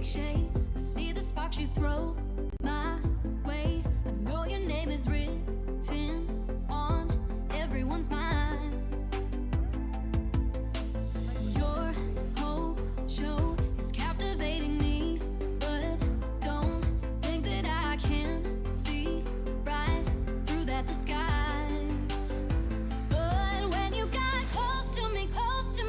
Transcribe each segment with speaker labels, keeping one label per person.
Speaker 1: Shay, I see the sparks you throw my way. I know your name is written on everyone's mind. Your whole show is captivating me, but don't think that I can see right through that disguise. But when you got close to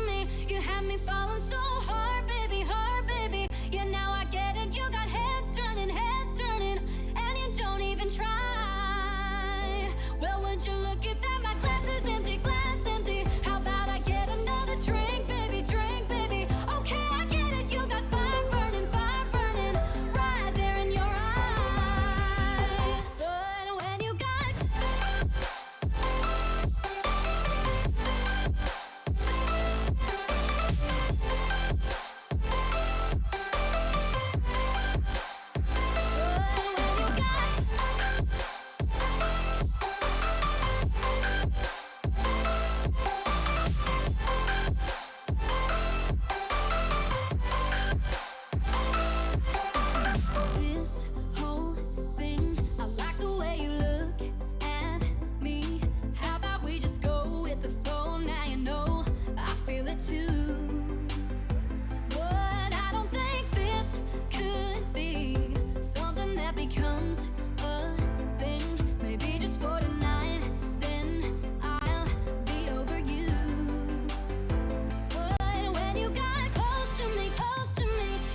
Speaker 1: me, you had me falling so hard, baby, hard, baby. Yeah, now I get it. You got heads turning, and you don't even try. Well, would you look at that? My glass is empty, glass empty. How about I get another drink, baby, drink, baby? Okay, I get it. You got fire burning, right there in your eyes. So when you got this whole thing, I like the way you look at me. How about we just go with the flow? Now you know I feel it too. But I don't think this could be something that becomes a thing. Maybe just for tonight, then I'll be over you. But when you got close to me,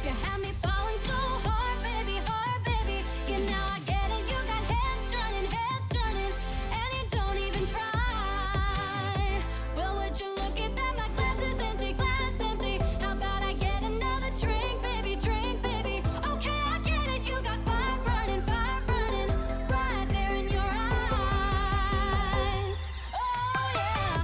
Speaker 1: you had me falling so hard, baby, hard, baby. Yeah, now I get it. You got heads turning, and you don't even try. Well, would you look at that? My glass is empty, glass empty. How about I get another drink, baby, drink, baby? Okay, I get it. You got fire burning, right there in your eyes. Oh yeah.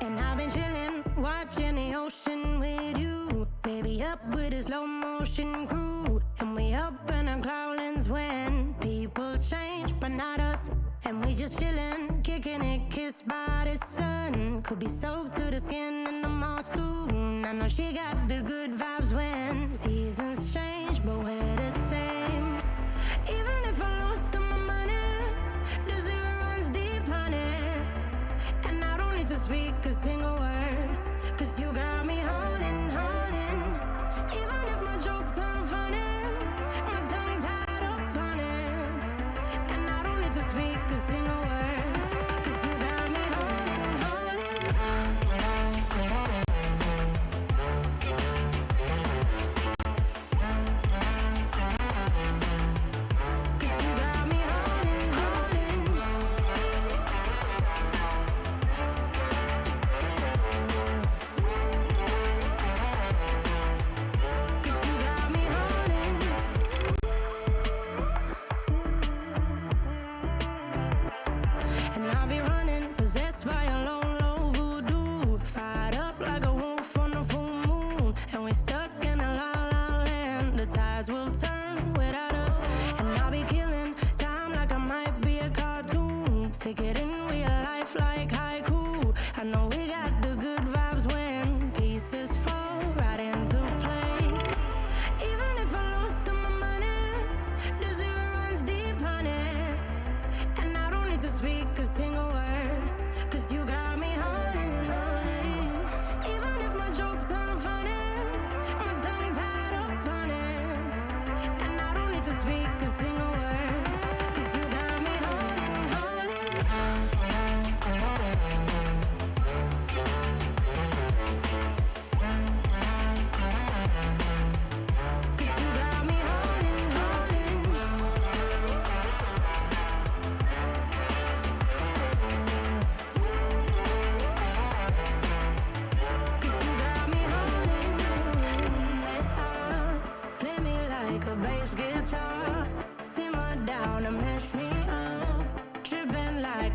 Speaker 2: And I've been chillin', watching the ocean with you. Baby, up with a slow motion crew. And we up in our cloudlands when people change, but not us. And we just chillin', kicking it, kissed by the sun. Could be soaked to the skin in the mall soon. I know she got the good vibes when seasons change, but we're the same. Even if I lost all my money, the zero runs deep, honey. And I don't need to speak a single word, 'cause you got me holding, holding. Even if my jokes aren't funny, my tongue tied up on it. And I don't need to speak a single word, 'cause you got me holding, holding.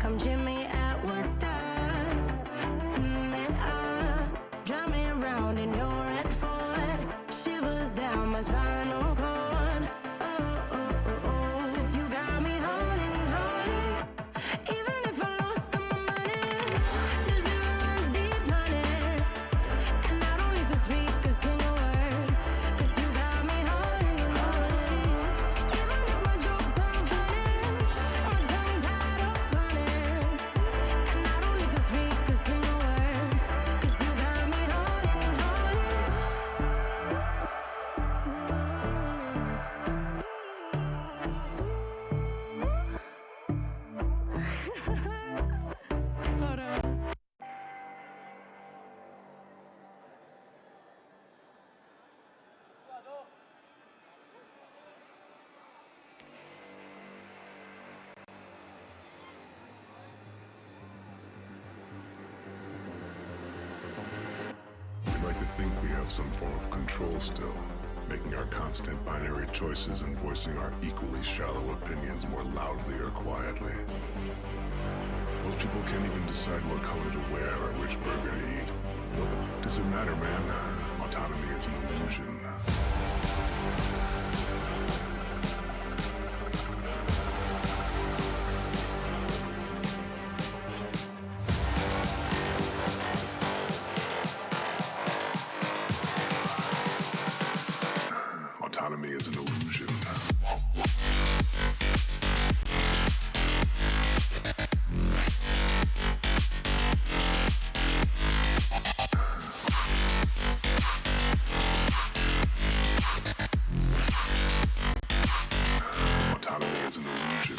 Speaker 2: like I'm Jimmy at Woodstock. And drive me around in your red Ford, shivers down my spinal cord. Oh, 'cause you got me holding, holding. Even if I lost all my money, the zero runs deep, honey. And I don't need to speak a single word, 'cause you got me holding, holding. Even if my jokes sound funny, my tongue tied up, honey. And I don't need to speak a single word, 'cause you got me holding, holding. Hold on.
Speaker 3: We like to think we have some form of control still, making our constant binary choices and voicing our equally shallow opinions more loudly or quietly. Most people can't even decide what color to wear or which burger to eat. What does it matter, man? Autonomy is an illusion. Autonomy is an illusion. Autonomy is an illusion.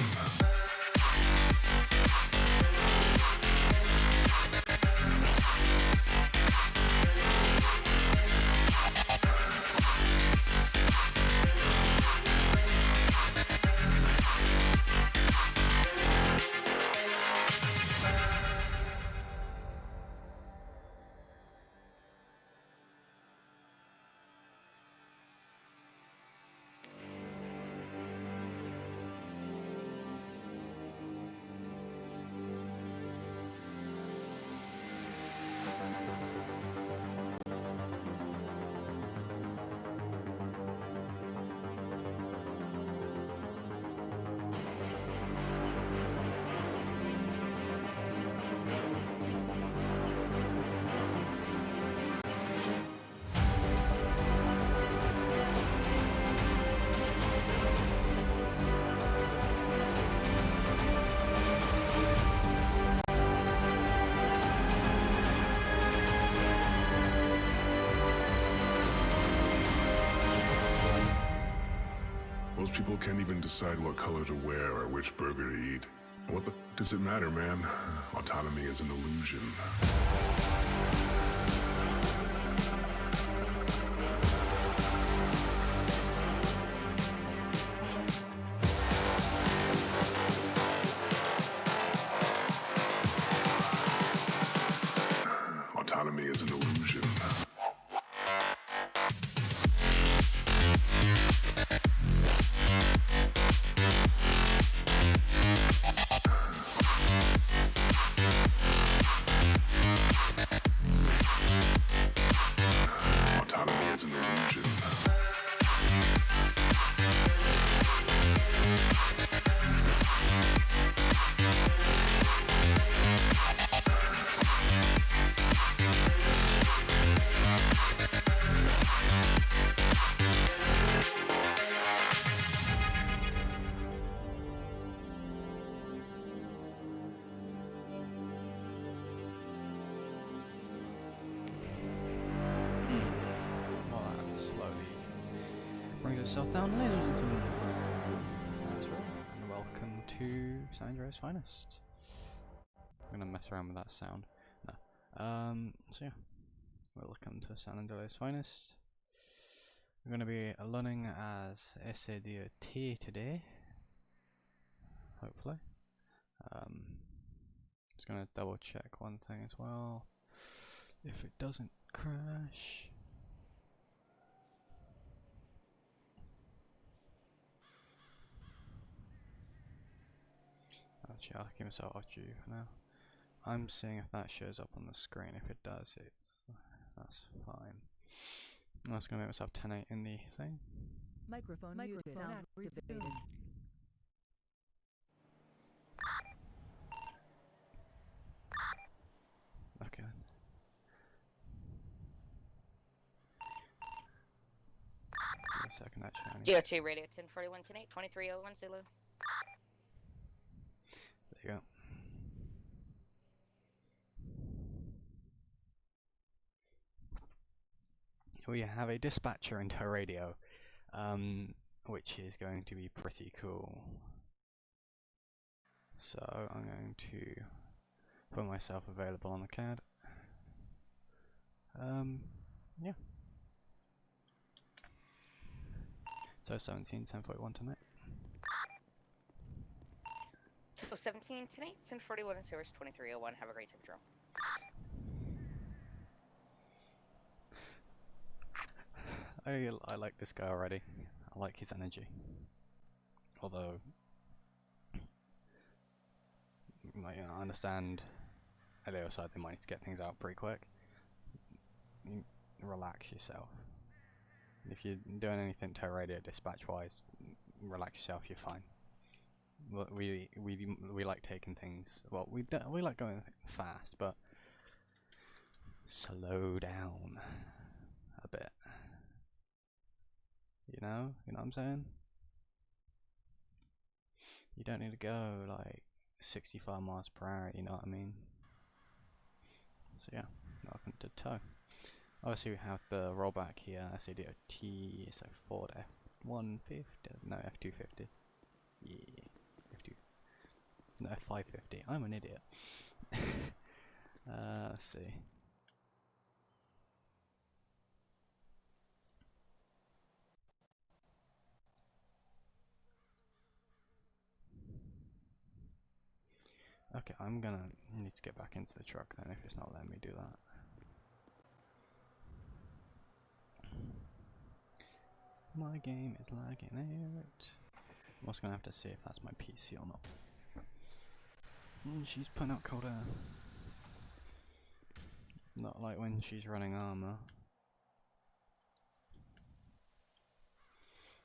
Speaker 3: Most people can't even decide what color to wear or which burger to eat. What does it matter, man? Autonomy is an illusion. Autonomy is an illusion. Autonomy is an illusion.
Speaker 4: Well, that slowly brings itself down, ladies and gentlemen. That's right, and welcome to San Andreas Finest. I'm gonna mess around with that sound. No. So yeah, welcome to San Andreas Finest. We're gonna be learning as SADOT today, hopefully. Just gonna double check one thing as well, if it doesn't crash. Actually, I'll keep myself off due for now. I'm seeing if that shows up on the screen. If it does, that's fine. I'm just gonna make myself 10.8 in the thing.
Speaker 5: Microphone muted. Sound activated.
Speaker 4: Okay. Give me a second, actually. I need-
Speaker 6: DOT radio 1041 10 2301 Zulu.
Speaker 4: There you go. We have a dispatcher into a radio, which is going to be pretty cool. So I'm going to put myself available on the CAD. Yeah. So 17, 1041 tonight.
Speaker 6: So 17 10 1041 and service 2301. Have a great temperature.
Speaker 4: I like this guy already. I like his energy. Although, like, you know, I understand at the other side they might need to get things out pretty quick. You relax yourself. If you're doing anything to radio dispatch wise, relax yourself. You're fine. We like taking things. Well, we like going fast, but slow down a bit. You know what I'm saying? You don't need to go like 65 miles per hour, you know what I mean? So yeah, welcome to tow. Obviously we have the rollback here, SADOT, so Ford F-150, no F-250, yeah, F-2, no F-550, I'm an idiot. Let's see. Okay, I'm gonna need to get back into the truck then if it's not letting me do that. My game is lagging out. I'm also gonna have to see if that's my PC or not. She's putting out cold air. Not like when she's running armor.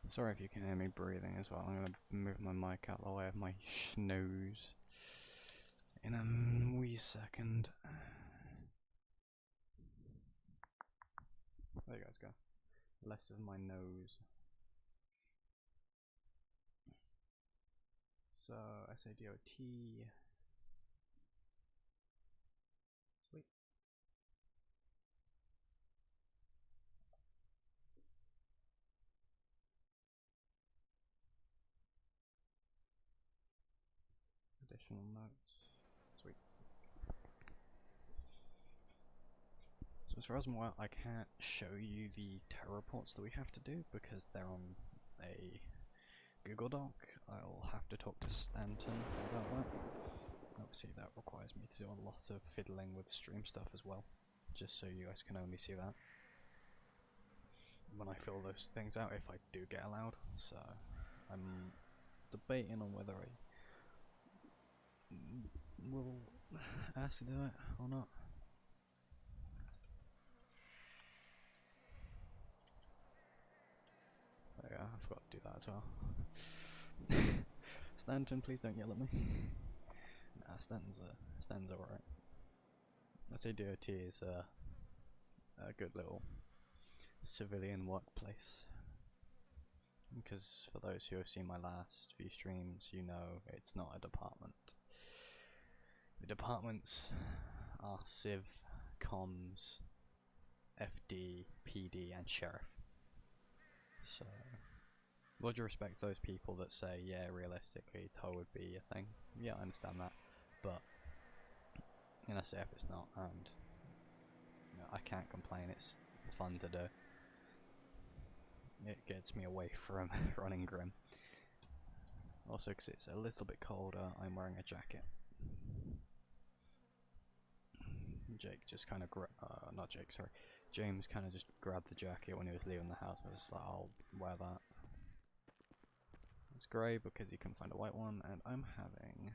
Speaker 4: Sorry if you can hear me breathing as well. I'm gonna move my mic out of the way of my nose in a wee second. There you guys go. Less of my nose. So SADOT. Sweet. Additional notes. Sweet. So as far as I can't show you the tow reports that we have to do because they're on a Google Doc. I'll have to talk to Stanton about that. Obviously that requires me to do a lot of fiddling with stream stuff as well, just so you guys can only see that when I fill those things out, if I do get allowed. So I'm debating on whether I will ask to do it or not. There you go, I forgot to do that as well. Stanton, please don't yell at me. Nah, Stanton's alright. I say DOT is a good little civilian workplace. Because for those who have seen my last few streams, you know it's not a department. The departments are Civ, Comms, FD, PD, and Sheriff. So, would you respect those people that say, yeah, realistically, tow would be a thing? Yeah, I understand that, but in SF it's not, and you know, I can't complain. It's fun to do. It gets me away from running Grim. Also, because it's a little bit colder, I'm wearing a jacket. Jake just kind of not Jake, sorry. James kind of just grabbed the jacket when he was leaving the house. I was just like, I'll wear that. It's grey because he couldn't find a white one, and I'm having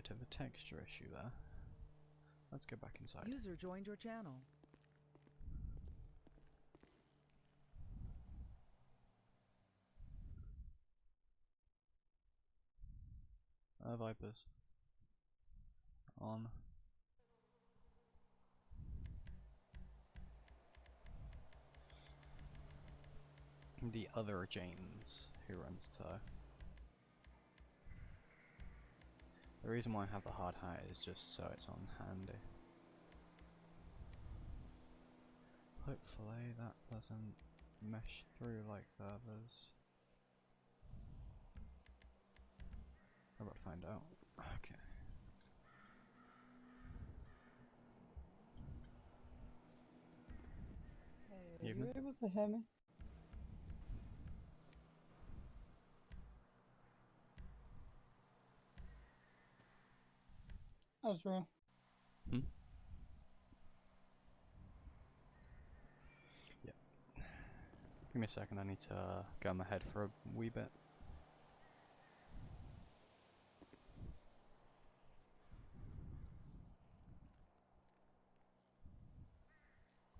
Speaker 4: bit of a texture issue there. Let's go back inside.
Speaker 5: User joined your channel.
Speaker 4: Vipers. On. The other James who runs Tur. The reason why I have the hard hat is just so it's on handy. Hopefully that doesn't mesh through like the others. How about find out? Okay.
Speaker 7: Hey, are
Speaker 4: Evening.
Speaker 7: you able to hear me? Ezra.
Speaker 4: Hmm? Yep. Give me a second, I need to go on my head for a wee bit.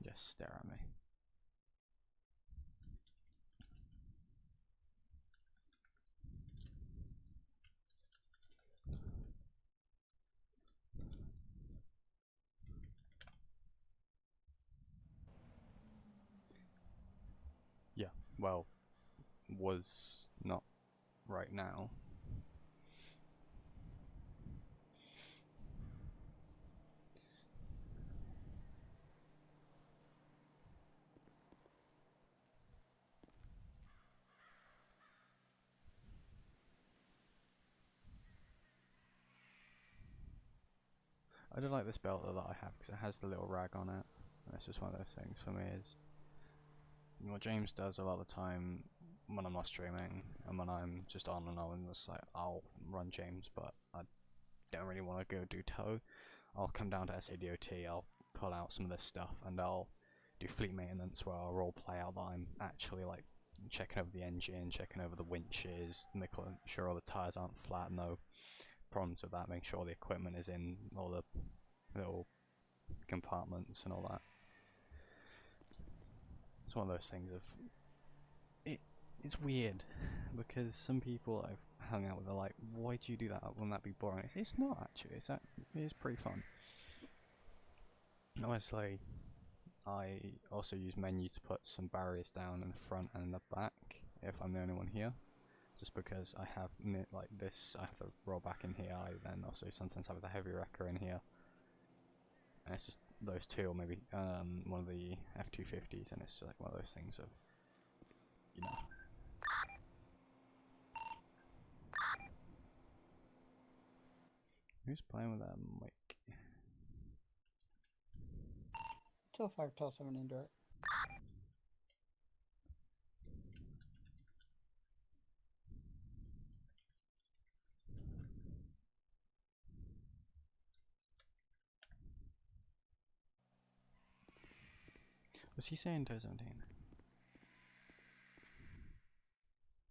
Speaker 4: Just stare at me. Yeah, well, was not right now. I do like this belt that I have because it has the little rag on it. And it's just one of those things for me is what James does a lot of the time when I'm not streaming and when I'm just on and on, it's like I'll run James, but I don't really want to go do tow. I'll come down to SADOT, I'll pull out some of this stuff, and I'll do fleet maintenance where I'll role play out that I'm actually like checking over the engine, checking over the winches, making sure all the tires aren't flat, no problems with that, making sure the equipment is in all the little compartments and all that. It's one of those things of it's weird because some people I've hung out with are like, why do you do that? Wouldn't that be boring? It's not actually. It is pretty fun. Honestly, I also use menu to put some barriers down in the front and in the back if I'm the only one here. Just because I have like this, I have the rollback in here. I then also sometimes have the heavy wrecker in here, and it's just those two, or maybe one of the F250s, and it's like one of those things of, you know. Who's playing with that mic?
Speaker 7: 205 tell 7 indirect.
Speaker 4: Was he saying 2017?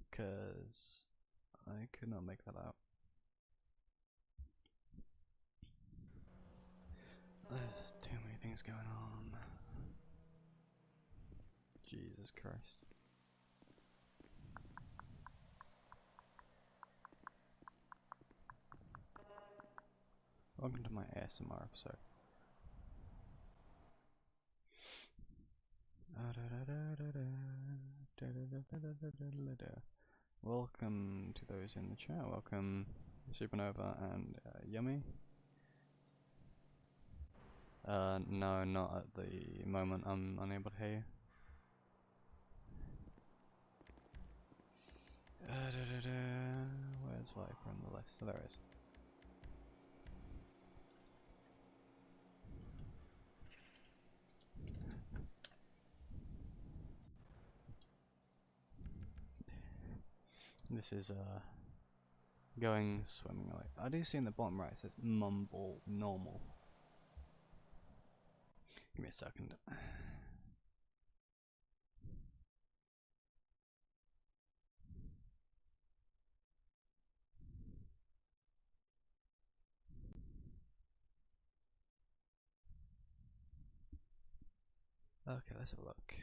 Speaker 4: Because I could not make that out. There's too many things going on. Jesus Christ. Welcome to my ASMR episode. Welcome to those in the chat. Welcome Supernova and Yummy. No, not at the moment. I'm unable to hear you. Where's Viper on the list? Oh, there it is. This is going swimming away. I do see in the bottom right it says mumble normal. Give me a second. Okay, let's have a look.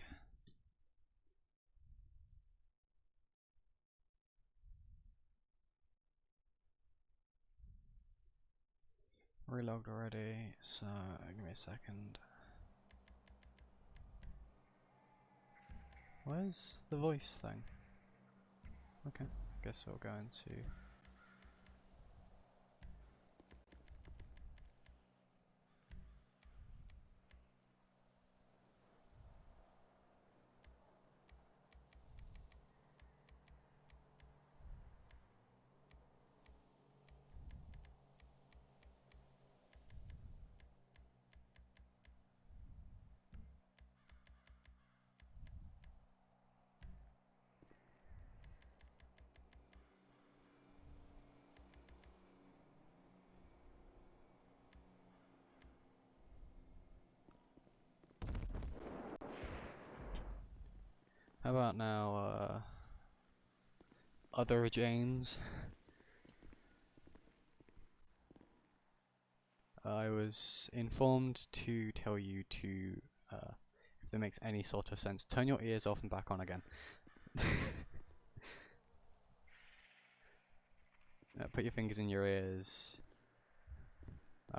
Speaker 4: Relogged already, so give me a second. Where's the voice thing? Okay, guess we'll go into. How about now, other James? I was informed to tell you to, if that makes any sort of sense, turn your ears off and back on again. Put your fingers in your ears.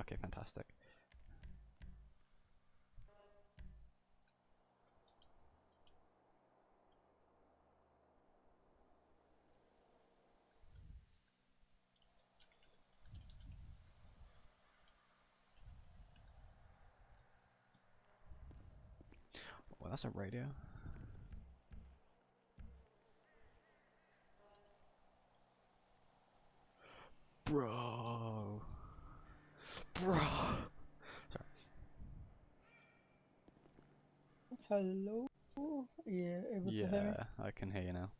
Speaker 4: Okay, fantastic. Well, that's a radio. Bro. Bro. Sorry.
Speaker 7: Hello? Are you able to hear me?
Speaker 4: Yeah, I can hear you now.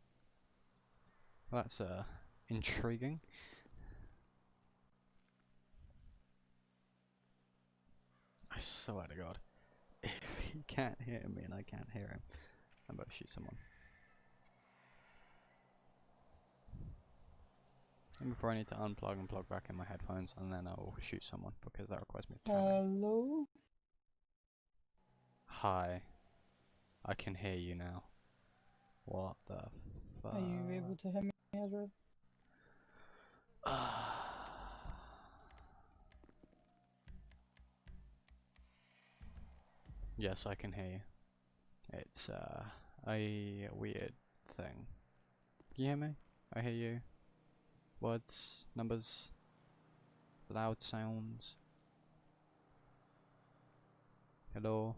Speaker 4: Well, that's intriguing. I swear to God, if he can't hear me and I can't hear him, I'm about to shoot someone. And before I need to unplug and plug back in my headphones, and then I'll shoot someone because that requires me to turn it.
Speaker 7: Hello?
Speaker 4: Hi, I can hear you now. What the fuck?
Speaker 7: Are you able to hear me, Ezra?
Speaker 4: Yes, I can hear you. It's a weird thing. Can you hear me? I hear you. Words, numbers, loud sounds. Hello.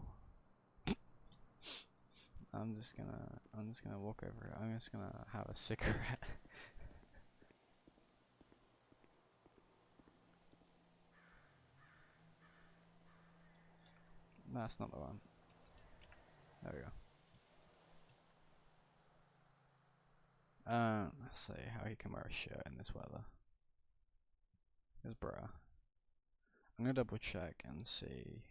Speaker 4: I'm just gonna walk over here. I'm just gonna have a cigarette. That's not the one. There we go. Let's see how you can wear a shirt in this weather. Here's bra. I'm gonna double check and see.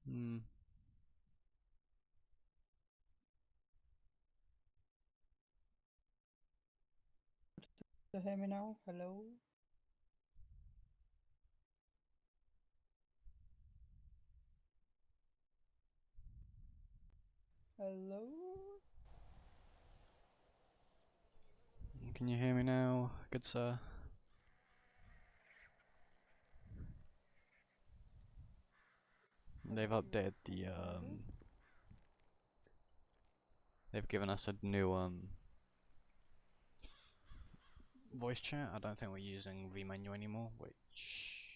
Speaker 4: Hmm.
Speaker 7: To hear me now? Hello? Hello?
Speaker 4: Can you hear me now, good sir? They've updated the they've given us a new voice chat. I don't think we're using vMenu anymore, which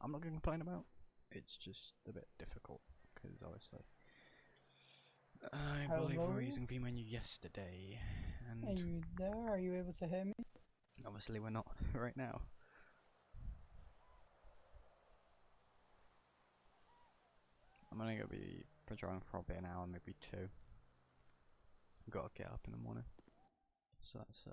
Speaker 4: I'm not gonna complain about. It's just a bit difficult because obviously I believe we were
Speaker 7: Hello?
Speaker 4: using vMenu yesterday,
Speaker 7: Are
Speaker 4: and
Speaker 7: you there? Are you able to hear me?
Speaker 4: obviously we're not right now. I'm only gonna be patrolling for probably an hour, maybe two. Gotta get up in the morning, so that's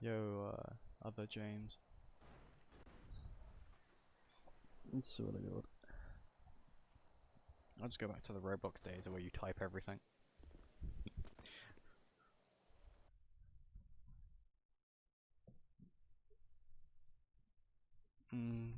Speaker 4: Yo, other James.
Speaker 8: It's sort of good.
Speaker 4: I'll just go back to the Roblox days where you type everything. Hmm.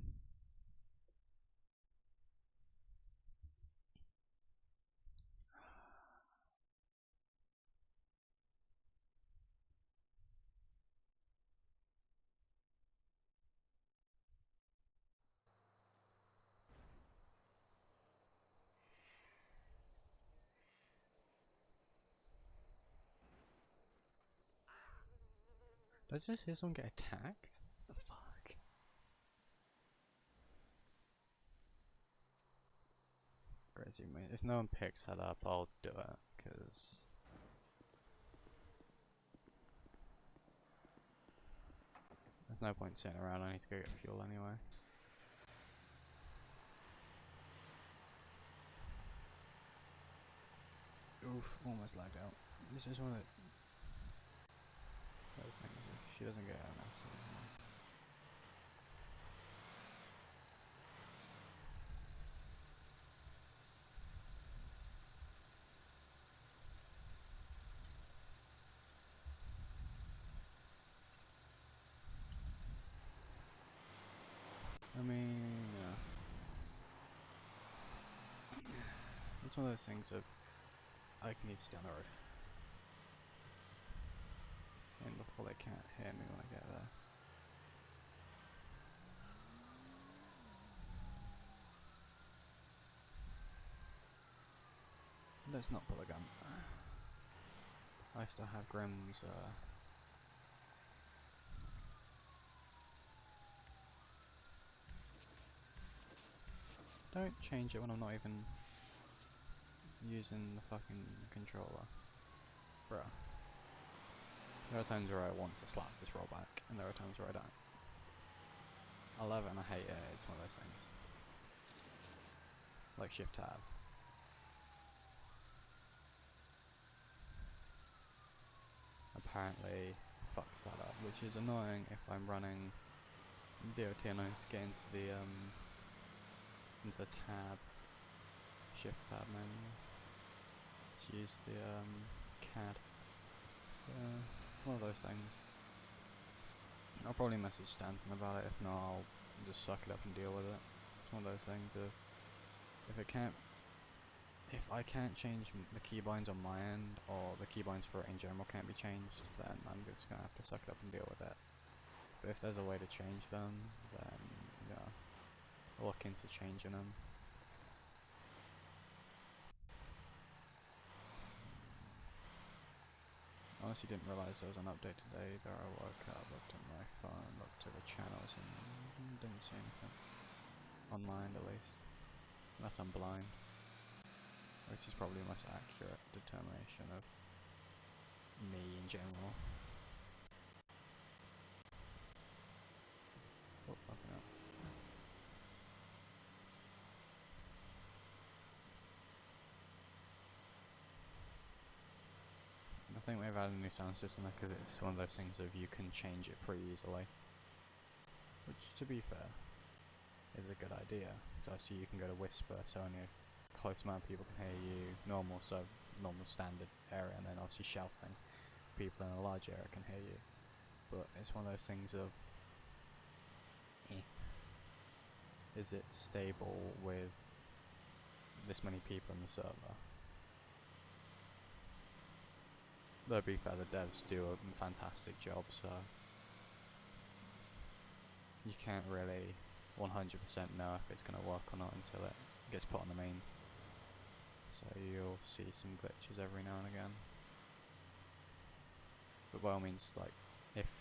Speaker 4: Does this hear someone get attacked? The fuck? Crazy, mate. If no one picks that up, I'll do it, because... there's no point sitting around, I need to go get fuel anyway. Oof, almost lagged out. This is one of those things, if she doesn't get an accident. I mean, it's one of those things of I can need to stay on the road. And before they can't hear me when I get there. Let's not pull a gun. I still have Grim's, don't change it when I'm not even using the fucking controller. Bruh. There are times where I want to slap this rollback, and there are times where I don't. I love it and I hate it, it's one of those things. Like Shift Tab. Apparently fucks that up, which is annoying if I'm running DOT and I need to get into the tab, Shift Tab menu to use the CAD. So it's one of those things. I'll probably message Stanton about it, if not I'll just suck it up and deal with it. It's one of those things of if I can't change the keybinds on my end, or the keybinds for it in general can't be changed, then I'm just gonna have to suck it up and deal with it. But if there's a way to change them, then yeah, I'll look into changing them. Honestly didn't realise there was an update today either. I woke up, looked at my phone, looked at the channels and didn't see anything. On my end at least. Unless I'm blind. Which is probably the most accurate determination of me in general. Oh, fucking hell. I think they've added a new sound system because it's one of those things of you can change it pretty easily. Which, to be fair, is a good idea. So you can go to whisper, so only a close amount of people can hear you. Normal standard area, and then obviously shouting. People in a large area can hear you. But it's one of those things of... is it stable with this many people in the server? Though to be fair, the devs do a fantastic job, so you can't really 100% know if it's going to work or not until it gets put on the main. So you'll see some glitches every now and again. But by all means, like, if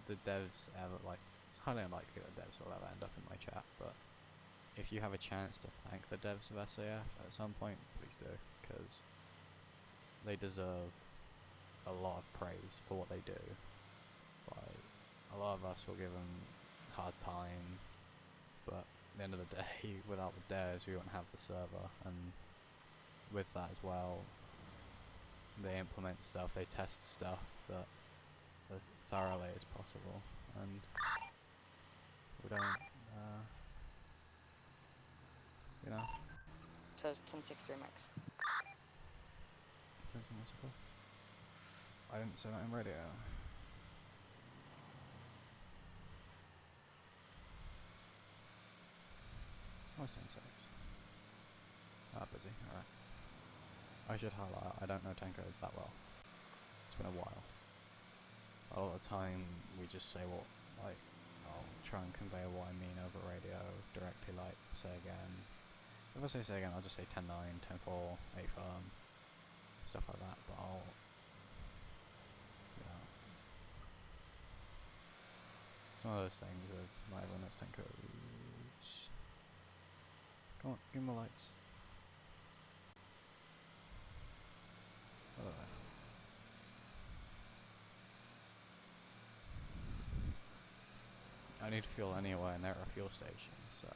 Speaker 4: the devs ever, like, it's highly unlikely that devs will ever end up in my chat, but if you have a chance to thank the devs of SAF at some point, please do, because they deserve a lot of praise for what they do. Like, a lot of us will give them a hard time, but at the end of the day, without the devs we won't have the server, and with that as well, they implement stuff, they test stuff that as thoroughly as possible, and we don't, you know.
Speaker 6: Chose 1063 max.
Speaker 4: I didn't say that in radio. I was 10.6. Ah, busy, alright. I should highlight, I don't know 10 codes that well. It's been a while. A lot of the time we just say what, like, I'll try and convey what I mean over radio directly, like, say again. If I say again, I'll just say 10.9, 10.4, 8 firm, stuff like that, but I'll, you know. It's one of those things of, not everyone knows 10 codes. Come on, give me the lights. Hello there. I need fuel anyway, and there are fuel stations, so...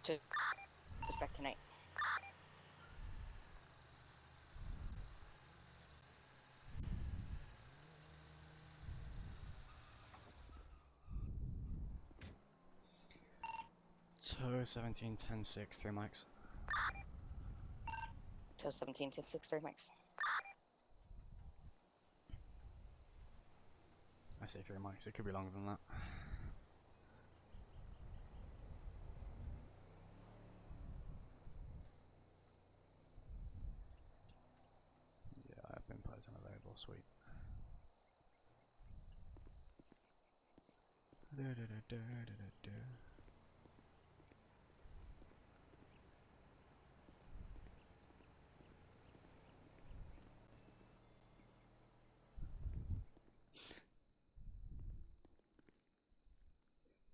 Speaker 6: Two. Goes back to night.
Speaker 4: So 17, 10, 6, 3 mics.
Speaker 6: Chose 17, 1063 max.
Speaker 4: I say 3 mics, it could be longer than that. Yeah, I've been put as unavailable, sweet.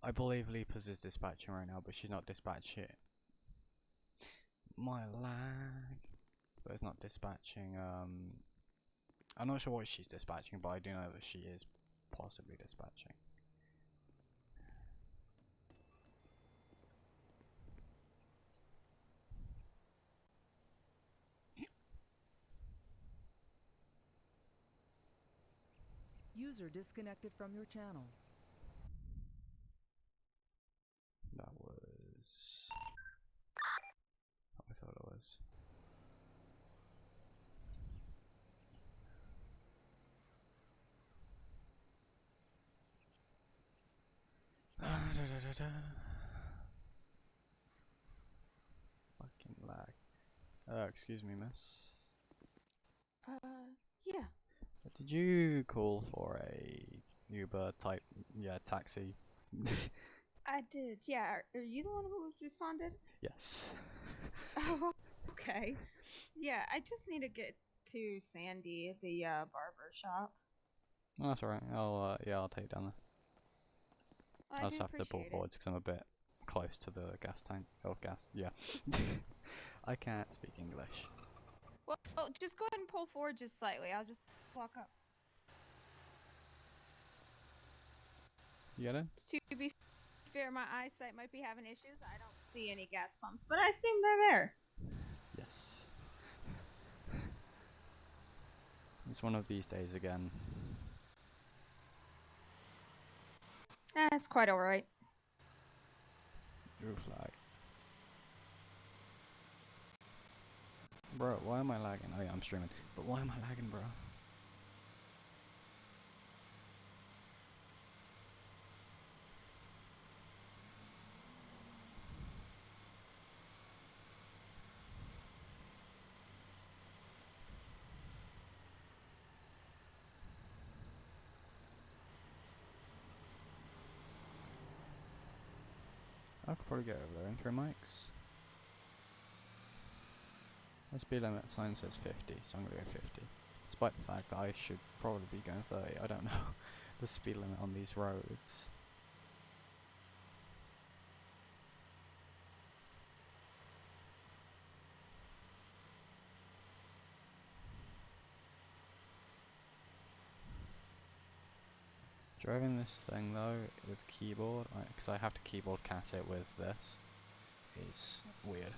Speaker 4: I believe Leapers is dispatching right now, but she's not dispatching. My lag. But it's not dispatching, I'm not sure what she's dispatching, but I do know that she is possibly dispatching.
Speaker 5: User disconnected from your channel.
Speaker 4: That was... I thought it was. Fucking lag. Excuse me, miss.
Speaker 9: Yeah.
Speaker 4: Did you call for a Uber type, taxi?
Speaker 9: I did, yeah. Are you the one who responded?
Speaker 4: Yes.
Speaker 9: Oh, okay. Yeah, I just need to get to Sandy at the barber shop.
Speaker 4: Oh, that's alright. I'll take you down there.
Speaker 9: I
Speaker 4: I'll
Speaker 9: do
Speaker 4: just have to pull
Speaker 9: appreciate it.
Speaker 4: forwards because I'm a bit close to the gas tank. Oh, gas. Yeah. I can't speak English.
Speaker 9: Well, just go ahead and pull forward just slightly. I'll just walk up.
Speaker 4: You get it?
Speaker 9: To be fair, my eyesight might be having issues. I don't see any gas pumps, but I assume they're there.
Speaker 4: Yes. It's one of these days again.
Speaker 9: That's quite alright.
Speaker 4: Oof, lag. Bro, why am I lagging? Oh yeah, I'm streaming. But why am I lagging, bro? I could probably get over there in 3 mics. The speed limit sign says 50, so I'm gonna go 50. Despite the fact that I should probably be going 30, I don't know the speed limit on these roads. Driving this thing though with keyboard, because I have to keyboard cat it with this, is weird.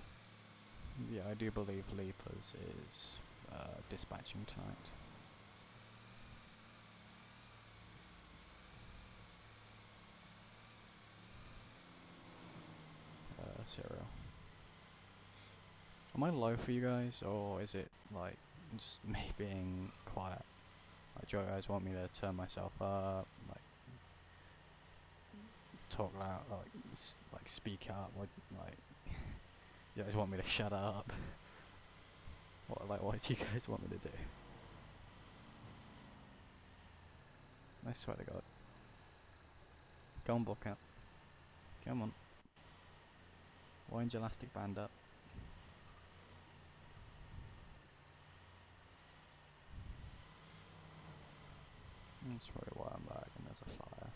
Speaker 4: Yeah, I do believe Leapers is dispatching tonight. Cereal. Am I low for you guys, or is it like just me being quiet? Like, do you guys want me to turn myself up, like talk loud, like speak up, like you guys want me to shut up? What do you guys want me to do? I swear to God. Go on, Bullcat. Come on. Wind your elastic band up. That's probably why I'm lagging. There's a fire.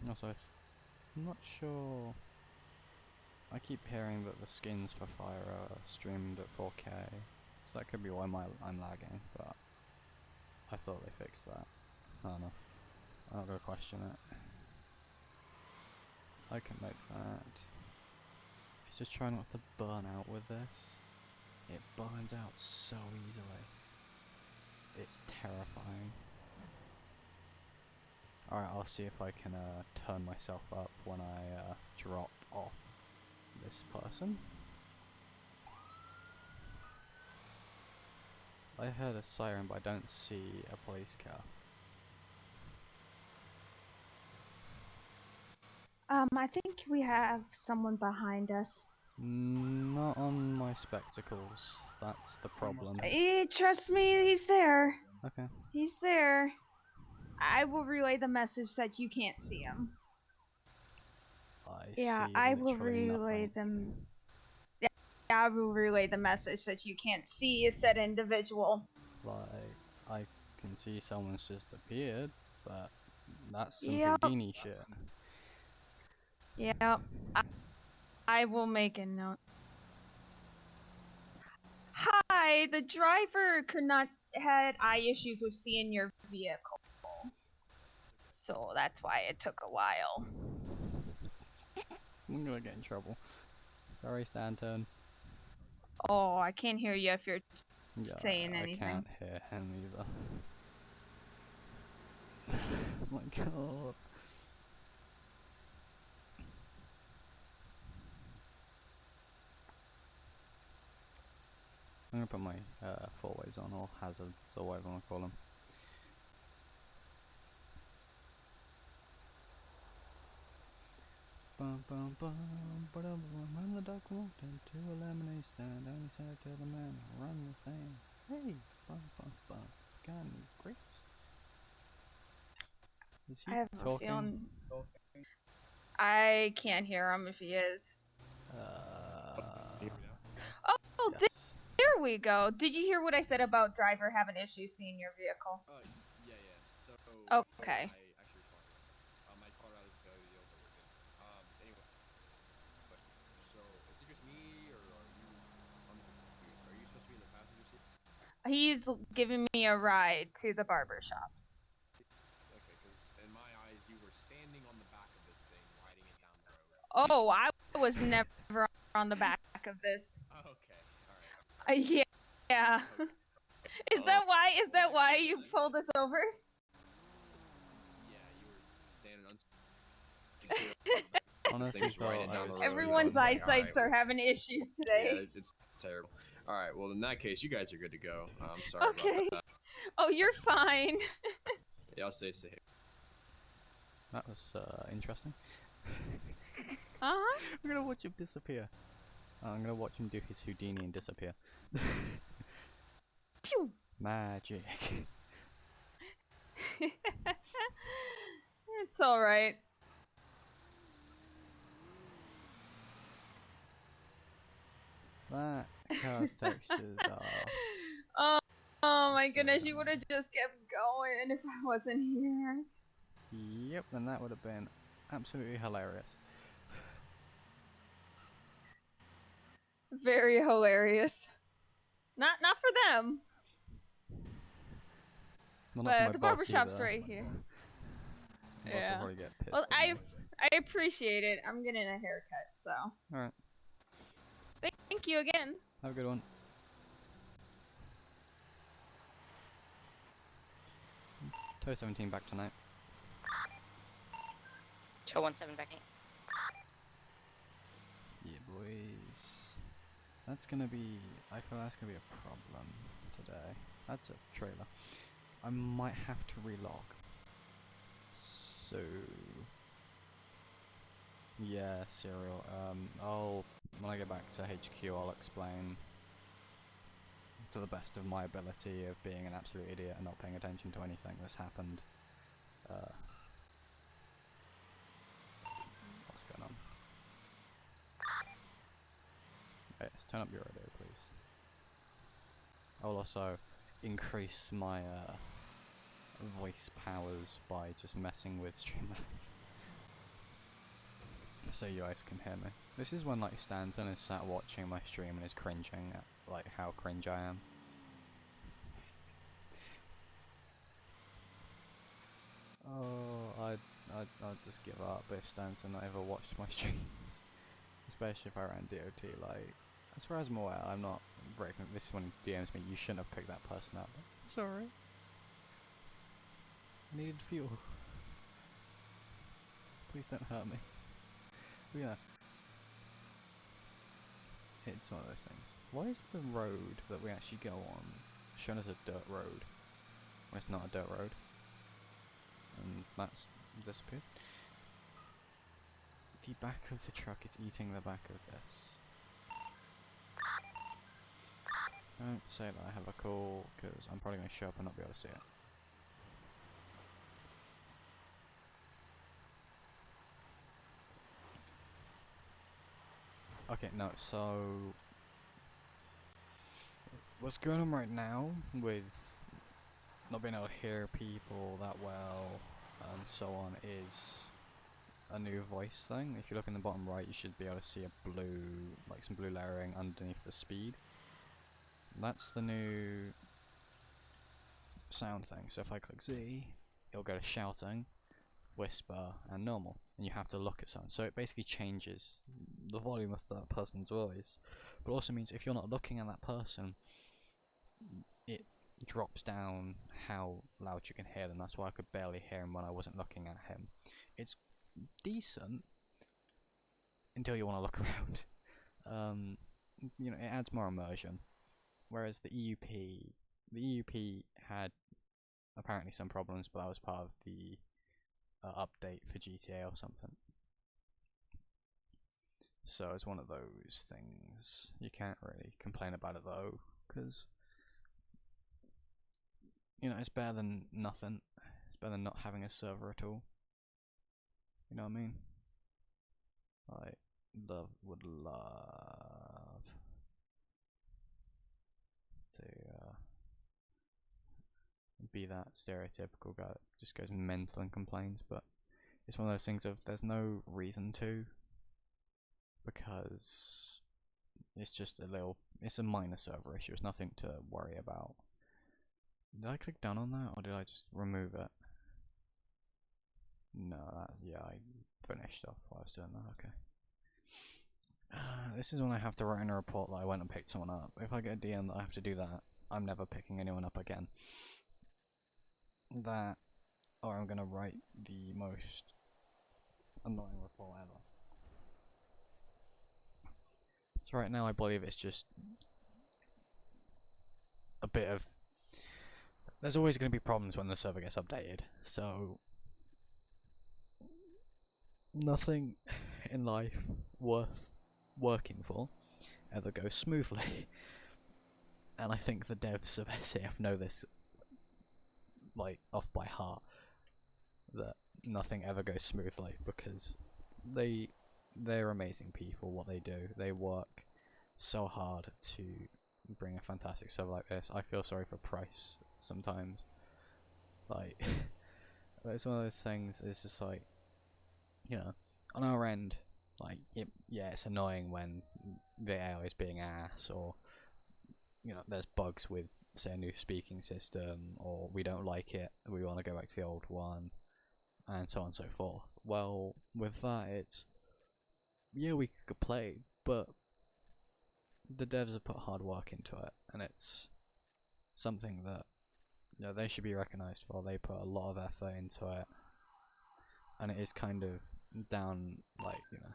Speaker 4: Also, I'm not sure. I keep hearing that the skins for fire are streamed at 4K, so that could be why I'm lagging. But I thought they fixed that. I don't know. I'm not gonna question it. I can make that. It's just trying not to burn out with this. It burns out so easily. It's terrifying. Alright, I'll see if I can turn myself up when I drop off this person. I heard a siren, but I don't see a police car.
Speaker 9: I think we have someone behind us.
Speaker 4: Not on my spectacles, that's the problem.
Speaker 9: Trust me, he's there.
Speaker 4: Okay.
Speaker 9: He's there. I will relay the message that you can't see him. I will relay them. Yeah, I will relay the message that you can't see said individual.
Speaker 4: Like, I can see someone's just appeared, but that's some
Speaker 9: Yep.
Speaker 4: Houdini shit.
Speaker 9: Yep. I will make a note. Hi, the driver could not had eye issues with seeing your vehicle. So that's why it took a while.
Speaker 4: I'm gonna get in trouble. Sorry, Stanton.
Speaker 9: Oh, I can't hear you if you're saying anything.
Speaker 4: I can't hear him either. Oh my God. I'm gonna put my four-ways on, or hazards, or whatever I want to call them. Bum bum bum, ba-dum bum. When the duck walked into a lemonade stand, and he said to the man, "Run this thing." Hey, bum bum bum. Got any grapes? Is he
Speaker 9: I have
Speaker 4: talking?
Speaker 9: a feeling. I can't hear him if he is. Oh,
Speaker 4: Yes.
Speaker 9: there we go. Did you hear what I said about driver having issues seeing your vehicle?
Speaker 10: Yeah. So.
Speaker 9: Okay.
Speaker 10: I actually responded. My Colorado's a failure deal, but we're good. Anyway. So, is it just me, or are you? Are you supposed to be in the passenger seat?
Speaker 9: He's giving me a ride to the barber shop.
Speaker 10: Okay, because in my eyes, you were standing on the back of this thing, riding it down the road.
Speaker 9: Oh, I was never on the back of this.
Speaker 10: Okay, all right.
Speaker 9: Yeah. Is that why you pulled us over?
Speaker 10: Yeah, you were standing
Speaker 4: Honestly, thought
Speaker 9: Everyone's eyesights are having issues today.
Speaker 10: Yeah, it's terrible. All right, well in that case, you guys are good to go. I'm sorry about that.
Speaker 9: Oh, you're fine.
Speaker 10: Yeah, I'll stay safe.
Speaker 4: That was interesting.
Speaker 9: Uh-huh.
Speaker 4: I'm gonna watch him disappear. I'm gonna watch him do his Houdini and disappear.
Speaker 9: Pew.
Speaker 4: Magic.
Speaker 9: It's all right.
Speaker 4: That car's textures are...
Speaker 9: Oh my goodness, you would have just kept going if I wasn't here.
Speaker 4: Yep, and that would have been absolutely hilarious.
Speaker 9: Very hilarious. Not for them.
Speaker 4: Well,
Speaker 9: but the barbershop's right here.
Speaker 4: I'll also
Speaker 9: Yeah.
Speaker 4: probably get pissed
Speaker 9: Well,
Speaker 4: at me.
Speaker 9: I appreciate it. I'm getting a haircut, so.
Speaker 4: Alright,
Speaker 9: Thank you again.
Speaker 4: have a good one. Toe 17 back tonight.
Speaker 6: Show 17 back 8.
Speaker 4: Yeah, boys. That's gonna be. I feel that's gonna be a problem today. That's a trailer. I might have to relog. So. Yeah, Serial. When I get back to HQ, I'll explain to the best of my ability of being an absolute idiot and not paying attention to anything that's happened. What's going on? Yes, turn up your radio, please. I will also increase my voice powers by just messing with Streamlabs, so you guys can hear me. This is when like Stanton is sat watching my stream and is cringing at like how cringe I am. Oh, I'd just give up if Stanton ever watched my streams, especially if I ran DOT. Like, as far as I'm aware, I'm not breaking. This is when he DMs me. You shouldn't have picked that person up. Sorry. I needed fuel. Please don't hurt me. But yeah. It's one of those things. Why is the road that we actually go on shown as a dirt road when it's not a dirt road? And that's disappeared. The back of the truck is eating the back of this. Don't say that I have a call, because I'm probably going to show up and not be able to see it. Okay, no, so what's going on right now with not being able to hear people that well and so on is a new voice thing. If you look in the bottom right, you should be able to see a blue, like some blue layering underneath the speed. That's the new sound thing. So if I click Z, it'll go to shouting, whisper, and normal. And you have to look at someone. So it basically changes the volume of that person's voice. But also means if you're not looking at that person, it drops down how loud you can hear them. That's why I could barely hear him when I wasn't looking at him. It's decent until you want to look around. You know, it adds more immersion. Whereas the EUP had apparently some problems, but that was part of the update for GTA or something. So it's one of those things. You can't really complain about it though, because you know it's better than nothing. It's better than not having a server at all. You know what I mean? I would love to be that stereotypical guy that just goes mental and complains, but it's one of those things of there's no reason to, because it's just it's a minor server issue. It's nothing to worry about. Did I click done on that, or did I just remove it? No, yeah, I finished off while I was doing that. Okay. This is when I have to write in a report that I went and picked someone up. If I get a DM that I have to do that, I'm never picking anyone up again. That, or I'm gonna write the most annoying report ever. So right now I believe it's just a bit of... There's always going to be problems when the server gets updated, so... Nothing in life worth working for ever goes smoothly. And I think the devs of SAF know this, like, off by heart, that nothing ever goes smoothly, because they're amazing people. What they do, they work so hard to bring a fantastic server like this. I feel sorry for Price sometimes. Like, it's one of those things. It's just like, you know, on our end, like, yeah, it's annoying when the AI is being ass, or you know, there's bugs with, say, a new speaking system, or we don't like it, we want to go back to the old one. and so on and so forth. Well, with that, it's, yeah, we could play, but the devs have put hard work into it, and it's something that, you know, they should be recognised for. They put a lot of effort into it, and it is kind of down, like, you know,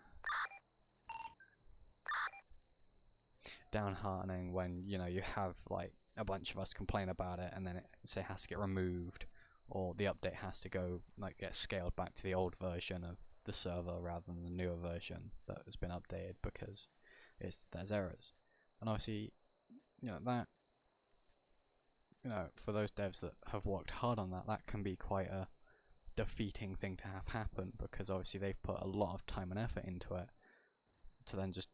Speaker 4: downheartening when, you know, you have like a bunch of us complain about it, and then it say has to get removed, or the update has to go, like, get scaled back to the old version of the server rather than the newer version that has been updated because there's errors. And obviously, you know, that, you know, for those devs that have worked hard on that, that can be quite a defeating thing to have happen, because obviously they've put a lot of time and effort into it to then just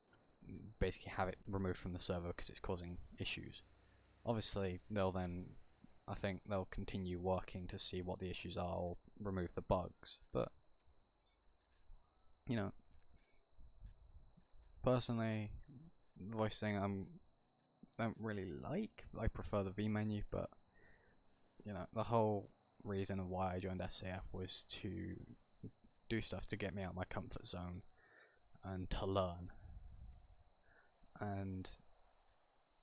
Speaker 4: basically have it removed from the server because it's causing issues. Obviously they'll then, I think they'll continue working to see what the issues are or remove the bugs, but, you know, personally, the voice thing I don't really like. I prefer the V menu, but, you know, the whole reason of why I joined SAF was to do stuff to get me out of my comfort zone and to learn. And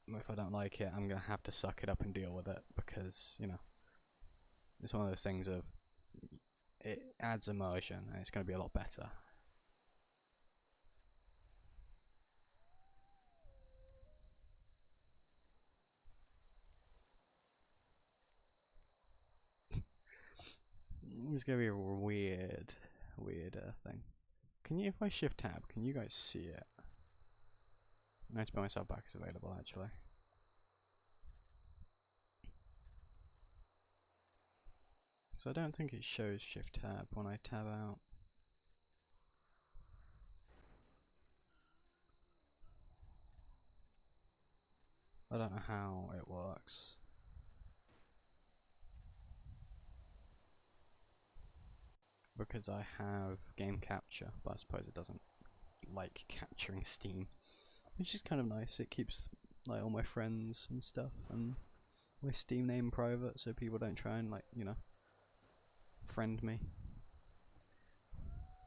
Speaker 4: if I don't like it, I'm gonna have to suck it up and deal with it, because, you know, it's one of those things of, it adds immersion and it's gonna be a lot better. It's gonna be a weird thing. Can you, if I shift tab, can you guys see it? I need to put myself back as available, actually. So I don't think it shows shift tab when I tab out. I don't know how it works. Because I have game capture, but I suppose it doesn't like capturing Steam, which is kind of nice. It keeps like all my friends and stuff and my Steam name private, so people don't try and, like, you know, friend me,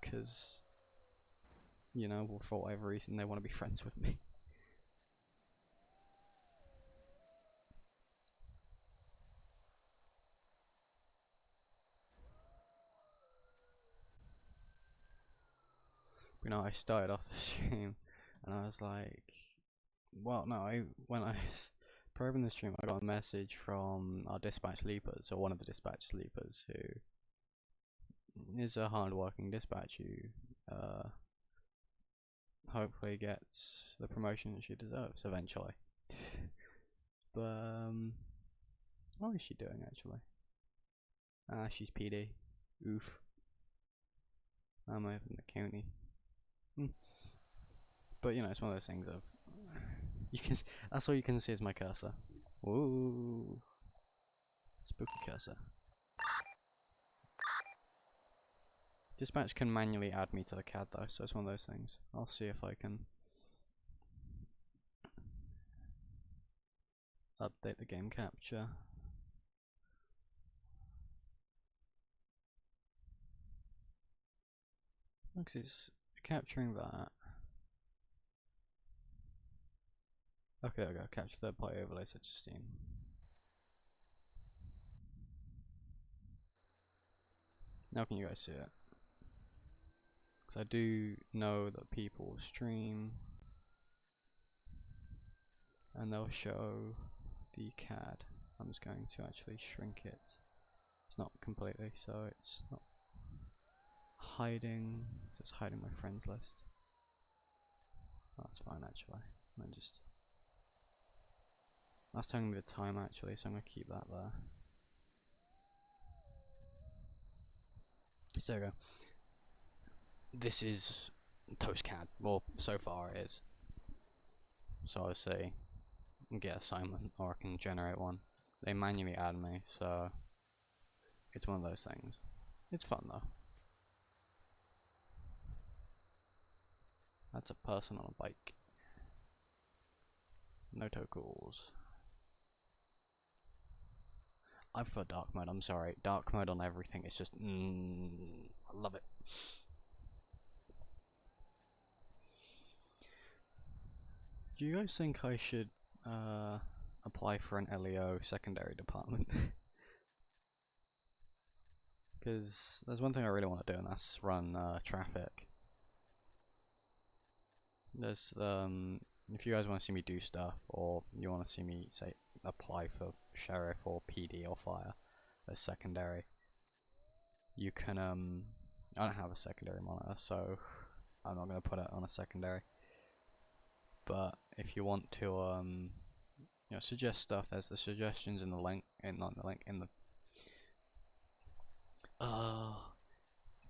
Speaker 4: because, you know, well, for whatever reason they want to be friends with me. You know, I started off the stream and I was like, well, no, when I was probing the stream, I got a message from our dispatch leapers, or one of the dispatch leapers, who is a hard-working dispatch who hopefully gets the promotion she deserves eventually. But what is she doing actually? Ah, she's PD. Oof. I'm over in the county. But, you know, it's one of those things of, you can, that's all you can see is my cursor. Ooh, spooky cursor. Dispatch can manually add me to the CAD though, so it's one of those things. I'll see if I can update the game capture. Looks it's capturing that. Okay, there we go. Capture third-party overlay such as Steam. Now can you guys see it? Because I do know that people stream and they'll show the CAD. I'm just going to actually shrink it. It's not completely, so it's not hiding. Just hiding my friends list. That's fine actually. I just, that's telling me the time actually, so I'm gonna keep that there. So there we go. This is toast CAD. Well, so far it is. So I'll say get assignment, or I can generate one. They manually add me, so it's one of those things. It's fun though. That's a person on a bike. No tokens. I prefer dark mode, I'm sorry. Dark mode on everything is just, I love it. Do you guys think I should apply for an LEO secondary department? Because there's one thing I really want to do, and that's run traffic. There's if you guys want to see me do stuff, or you want to see me say apply for sheriff or PD or fire as secondary, you can I don't have a secondary monitor, so I'm not going to put it on a secondary. But if you want to you know, suggest stuff, there's the suggestions in the link, not in the link, in the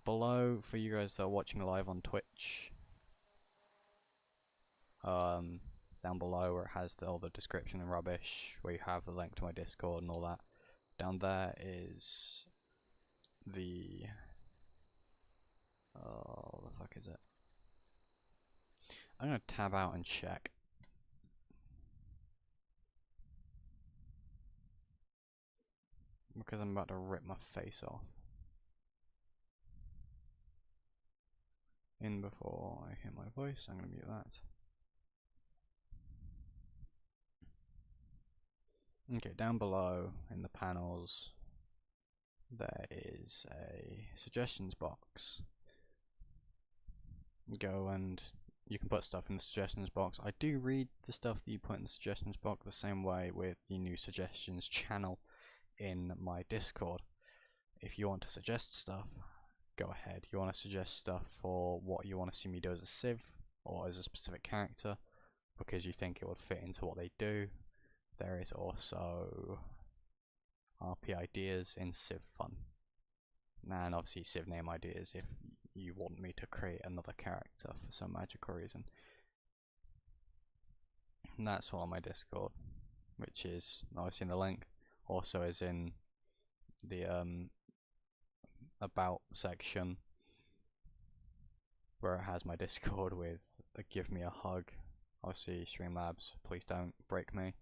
Speaker 4: below for you guys that are watching live on Twitch. Down below where it has all the description and rubbish, where you have the link to my Discord and all that. Down there is the what the fuck is it? I'm gonna tab out and check. Because I'm about to rip my face off. In before I hear my voice, I'm gonna mute that. Okay, down below in the panels there is a suggestions box. Go and you can put stuff in the suggestions box. I do read the stuff that you put in the suggestions box the same way with the new suggestions channel in my Discord. If you want to suggest stuff, go ahead. You want to suggest stuff for what you want to see me do as a civ or as a specific character because you think it would fit into what they do. There is also RP ideas in civ fun, and obviously civ name ideas if you want me to create another character for some magical reason. And that's all on my Discord, which is obviously in the link, also is in the about section where it has my Discord with give me a hug, obviously Streamlabs, please don't break me,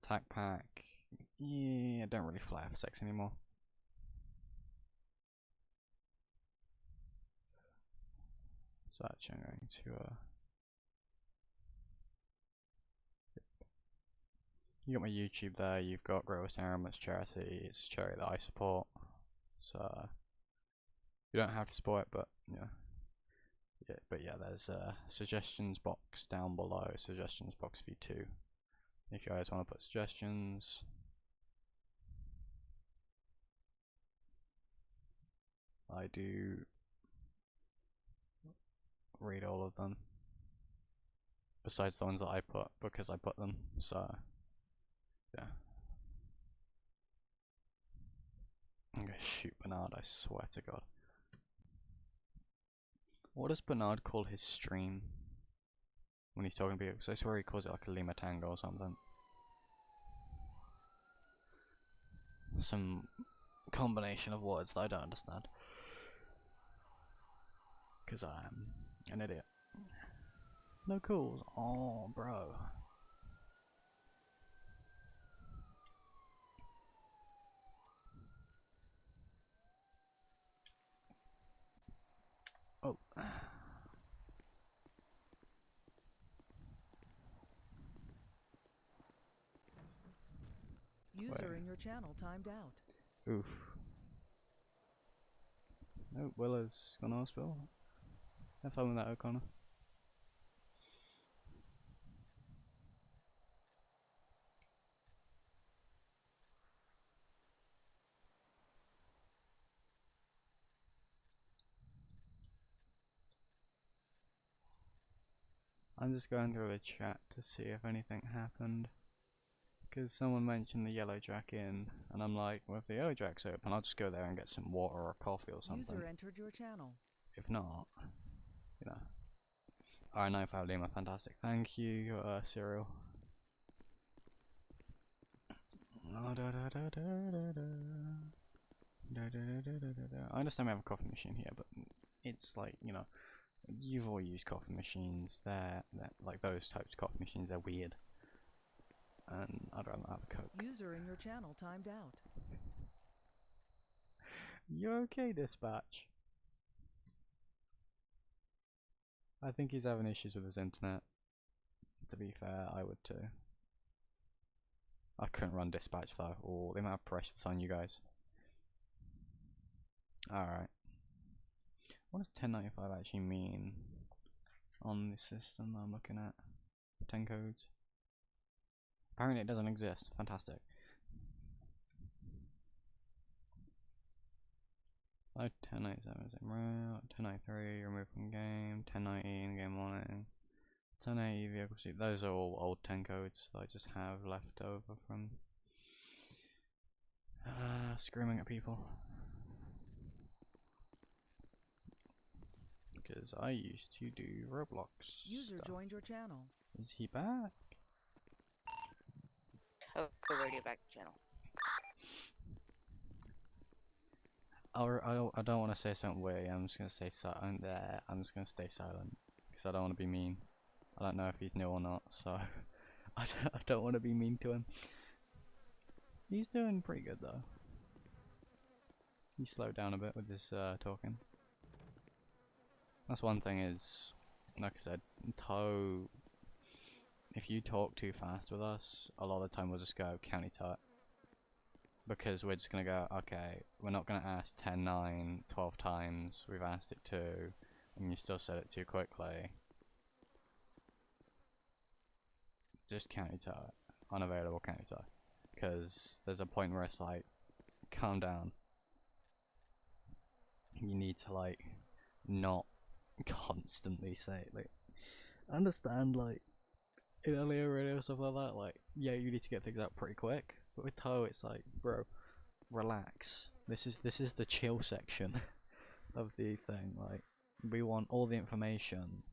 Speaker 4: Tac Pack, yeah, I don't really fly for sex anymore. Such, I'm going to you got my YouTube there, you've got Growest Aram, it's charity, it's a charity that I support, so you don't have to support it, but yeah, there's a suggestions box down below, suggestions box v2, if you guys want to put suggestions. I do read all of them, besides the ones that I put, because I put them, so yeah. I'm gonna shoot Bernard, I swear to God. What does Bernard call his stream when he's talking to people? Because I swear he calls it like a Lima Tango or something. Some combination of words that I don't understand. Because I'm an idiot. No calls. Oh, bro. Oh.
Speaker 5: User in your channel timed out.
Speaker 4: Oof. Oh, Willa's gone to hospital. Have fun with that, O'Connor. I'm just going through the chat to see if anything happened. Because someone mentioned the Yellow Jack Inn, and I'm like, well, if the Yellow Jack's open, I'll just go there and get some water or a coffee or something.
Speaker 5: User entered your channel.
Speaker 4: If not, you know. Alright, 95 Lima, fantastic. Thank you, Cyril. I understand we have a coffee machine here, but it's like, you know, you've all used coffee machines. They're like those types of coffee machines, they're weird. and I'd rather have a Coke.
Speaker 5: User in your channel timed out.
Speaker 4: You okay, dispatch? I think he's having issues with his internet. To be fair, I would too. I couldn't run dispatch though, or the amount of pressure that's on you guys. Alright. What does 1095 actually mean on the system that I'm looking at? 10 codes? Apparently it doesn't exist. Fantastic. Oh, 1097 is in route, 1093 removed from game, 1019 game warning, 1080 vehicle seat. Those are all old 10 codes that I just have left over from screaming at people. Because I used to do Roblox
Speaker 5: User
Speaker 4: stuff.
Speaker 5: joined your channel.
Speaker 4: Is he back?
Speaker 6: Oh, the radio back channel.
Speaker 4: I don't want to say something weird. I'm just gonna stay silent there. I'm just gonna stay silent because I don't want to be mean. I don't know if he's new or not, so I don't want to be mean to him. He's doing pretty good though. He slowed down a bit with his talking. That's one thing is, like I said, Toe. If you talk too fast with us, a lot of the time we'll just go county tut. Because we're just gonna go, okay, we're not gonna ask 10, 9, 12 times, we've asked it 2, and you still said it too quickly. Just county tut, unavailable county tut. Because there's a point where it's like, calm down. You need to like, not constantly say, like, I understand like, in earlier radio stuff like that, like, yeah, you need to get things out pretty quick. But with Toe, it's like, bro, relax. This is the chill section of the thing. Like, we want all the information.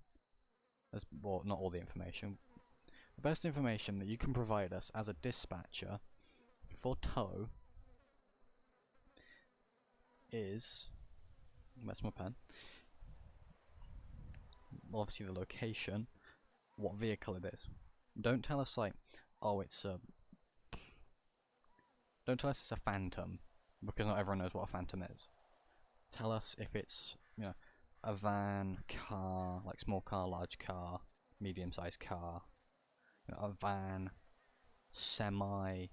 Speaker 4: Well, not all the information. The best information that you can provide us as a dispatcher for Toe is. Where's my pen? Obviously, the location, what vehicle it is. Don't tell us like, oh, it's a. Don't tell us it's a Phantom, because not everyone knows what a Phantom is. Tell us if it's, you know, a van, car, like small car, large car, medium-sized car, you know, a van, semi,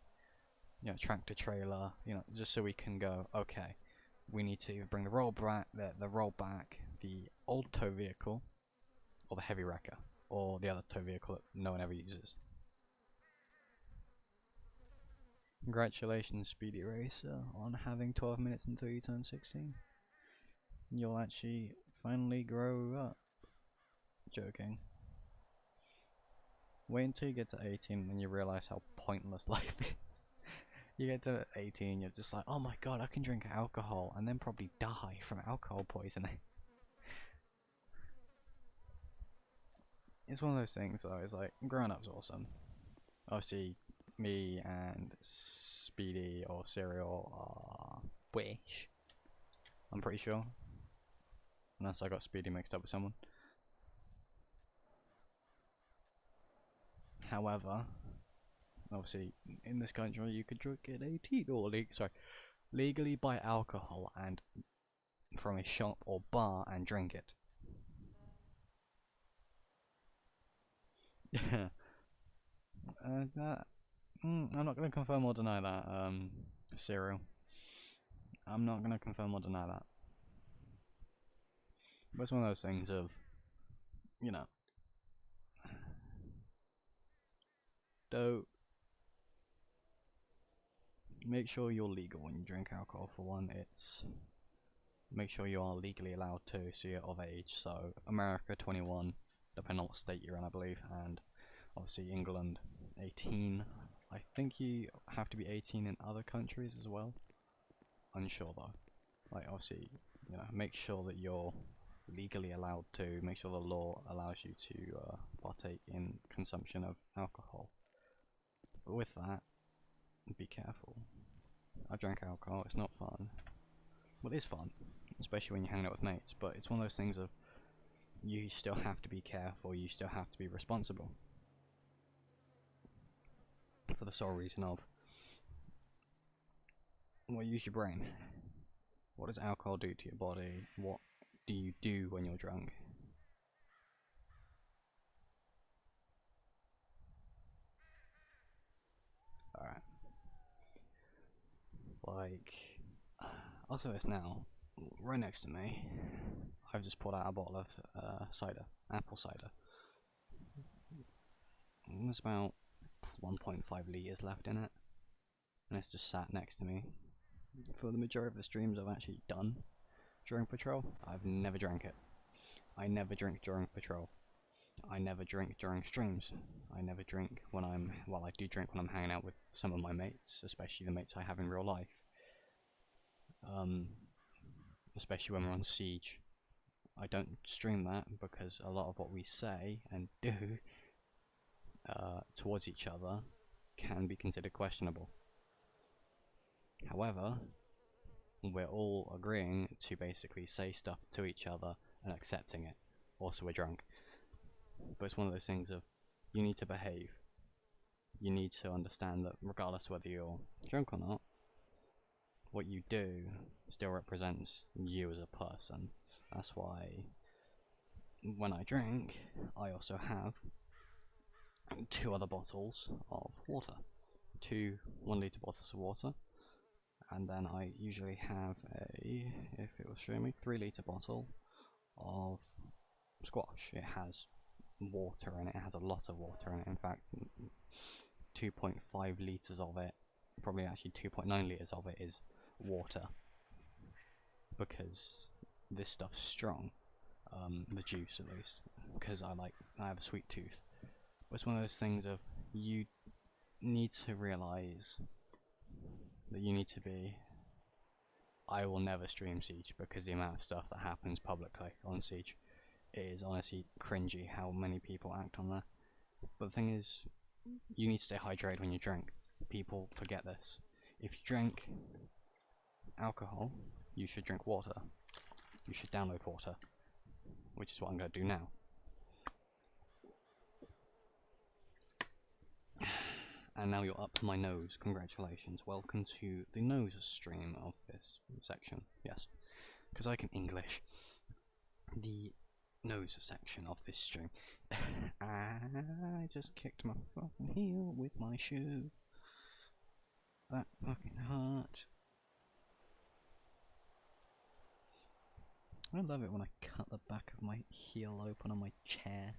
Speaker 4: you know, tractor trailer, you know, just so we can go, okay, we need to either bring the rollback, the old tow vehicle, or the heavy wrecker, or the other tow vehicle that no one ever uses. Congratulations, Speedy Racer, on having 12 minutes until you turn 16. You'll actually finally grow up. Joking. Wait until you get to 18 and you realize how pointless life is. You get to 18, you're just like, oh my god, I can drink alcohol and then probably die from alcohol poisoning. It's one of those things though, it's like, growing up's awesome. Obviously, me and Speedy or Serial are Wish. I'm pretty sure. Unless I got Speedy mixed up with someone. However, obviously, in this country you could drink at 18 or legally buy alcohol and from a shop or bar and drink it. Yeah. I'm not going to confirm or deny that, Serial. I'm not going to confirm or deny that. But it's one of those things of, you know, don't make sure you're legal when you drink alcohol. For one, it's make sure you are legally allowed to, so you're of age. So America 21, depending on what state you're in, I believe, and obviously England 18. I think you have to be 18 in other countries as well. Unsure though. Like obviously, you know, make sure that you're legally allowed to. Make sure the law allows you to partake in consumption of alcohol. But with that, be careful. I drank alcohol. It's not fun. Well, it is fun, especially when you're hanging out with mates. But it's one of those things of you still have to be careful. You still have to be responsible. for the sole reason of, well, use your brain. What does alcohol do to your body? What do you do when you're drunk? Alright. Like, I'll say this now. Right next to me, I've just pulled out a bottle of cider, apple cider. And there's about 1.5 litres left in it. And it's just sat next to me. For the majority of the streams I've actually done during patrol, I've never drank it. I never drink during patrol. I never drink during streams. I never drink when I'm, well, I do drink when I'm hanging out with some of my mates, especially the mates I have in real life. Especially when we're on siege. I don't stream that because a lot of what we say and do towards each other can be considered questionable. However, we're all agreeing to basically say stuff to each other and accepting it. Also, we're drunk. But it's one of those things of, you need to behave. You need to understand that regardless of whether you're drunk or not, what you do still represents you as a person. That's why when I drink, I also have 2 other bottles of water. 2 1-litre bottles of water. And then I usually have a, if it will show me, 3-litre bottle of squash. It has water in it, it has a lot of water in it. In fact, 2.5 litres of it, probably actually 2.9 litres of it is water. Because this stuff's strong, the juice at least, because I have a sweet tooth. But it's one of those things of, you need to realise that you need to be, I will never stream Siege because the amount of stuff that happens publicly on Siege is honestly cringy how many people act on there. But the thing is, you need to stay hydrated when you drink. People forget this. If you drink alcohol, you should drink water. You should download water, which is what I'm going to do now. And now you're up my nose. Congratulations. Welcome to the nose stream of this section. Yes, because I can English. The nose section of this stream. I just kicked my fucking heel with my shoe. That fucking hurt. I love it when I cut the back of my heel open on my chair.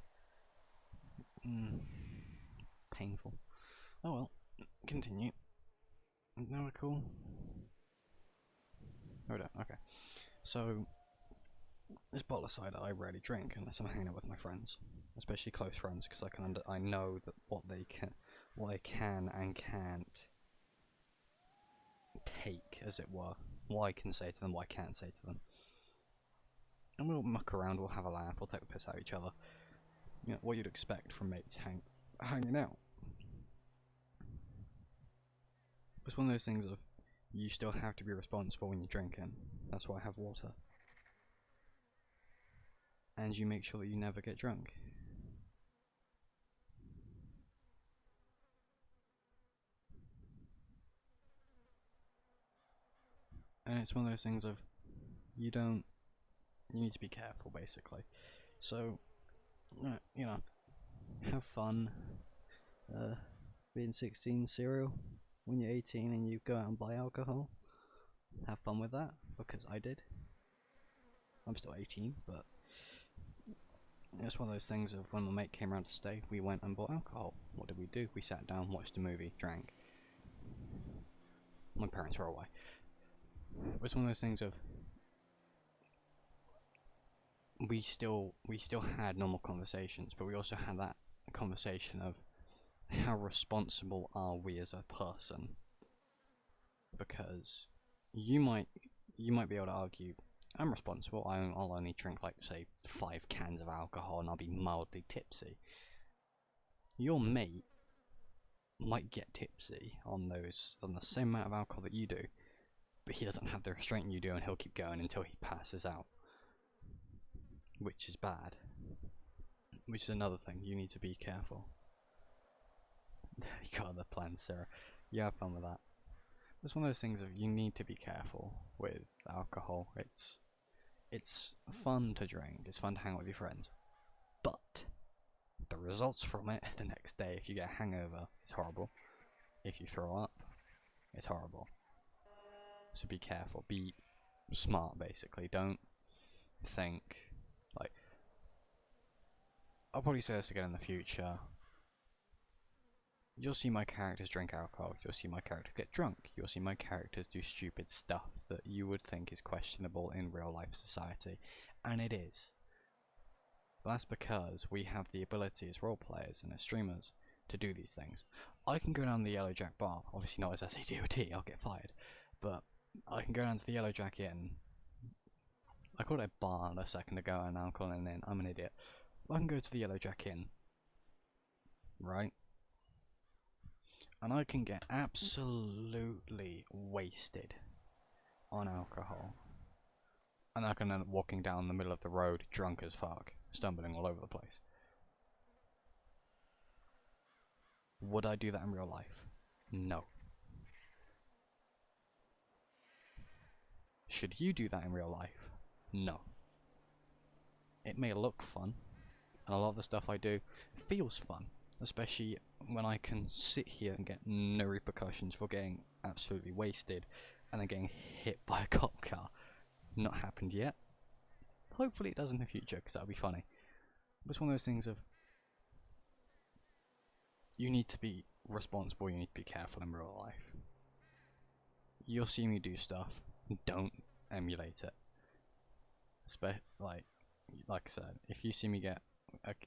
Speaker 4: Painful. Oh well, continue. Now we're cool. Oh, no, okay. So, this bottle of cider I rarely drink unless I'm hanging out with my friends, especially close friends, because I know that what they can and can't take, as it were. What I can say to them, what I can't say to them. And we'll muck around, we'll have a laugh, we'll take the piss out of each other. You know, what you'd expect from mates hanging out. It's one of those things of, you still have to be responsible when you're drinking. That's why I have water. And you make sure that you never get drunk. And it's one of those things of, you need to be careful basically. So, you know, have fun being 16 serial when you're 18 and you go out and buy alcohol. Have fun with that, because I did. I'm still 18, but it's one of those things of, when my mate came around to stay, we went and bought alcohol. What did we do? We sat down, watched a movie, drank. My parents were away. It's one of those things of, we still had normal conversations, but we also had that conversation of, how responsible are we as a person? Because you might be able to argue, I'm responsible, I'll only drink like, say, 5 cans of alcohol and I'll be mildly tipsy. Your mate might get tipsy on the same amount of alcohol that you do, but he doesn't have the restraint you do, and he'll keep going until he passes out. Which is bad. Which is another thing, you need to be careful. You got other plans, Sarah. You have fun with that. It's one of those things of you need to be careful with alcohol. It's fun to drink. It's fun to hang out with your friends, but the results from it the next day, if you get a hangover, it's horrible. If you throw up, it's horrible. So be careful. Be smart, basically. Don't think like. I'll probably say this again in the future. You'll see my characters drink alcohol, you'll see my characters get drunk, you'll see my characters do stupid stuff that you would think is questionable in real life society, and it is. But that's because we have the ability as role players and as streamers to do these things. I can go down the Yellow Jack bar, obviously not as SADOT, I'll get fired, but I can go down to the Yellow Jack Inn. I called it a bar a second ago and now I'm calling it an inn, I'm an idiot. I can go to the Yellow Jack Inn, right? And I can get absolutely wasted on alcohol. And I can end up walking down the middle of the road drunk as fuck, stumbling all over the place. Would I do that in real life? No. Should you do that in real life? No. It may look fun, and a lot of the stuff I do feels fun. Especially when I can sit here and get no repercussions for getting absolutely wasted and then getting hit by a cop car. Not happened yet. Hopefully it does in the future, because that would be funny. But it's one of those things of you need to be responsible, you need to be careful in real life. You'll see me do stuff, don't emulate it. Like I said, if you see me get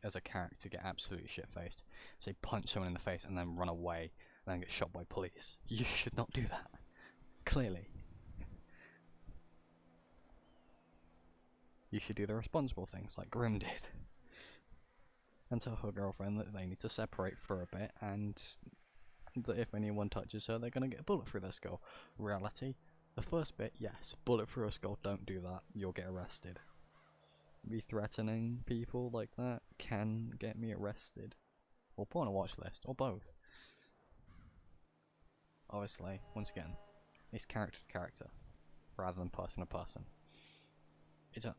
Speaker 4: as a character get absolutely shit-faced, say punch someone in the face and then run away and then get shot by police, you should not do that. Clearly. You should do the responsible things like Grim did. And tell her girlfriend that they need to separate for a bit and that if anyone touches her they're gonna get a bullet through their skull. Reality, the first bit, yes, bullet through a skull, don't do that, you'll get arrested. Me threatening people like that can get me arrested, or put on a watch list, or both. Obviously, once again, it's character to character, rather than person to person.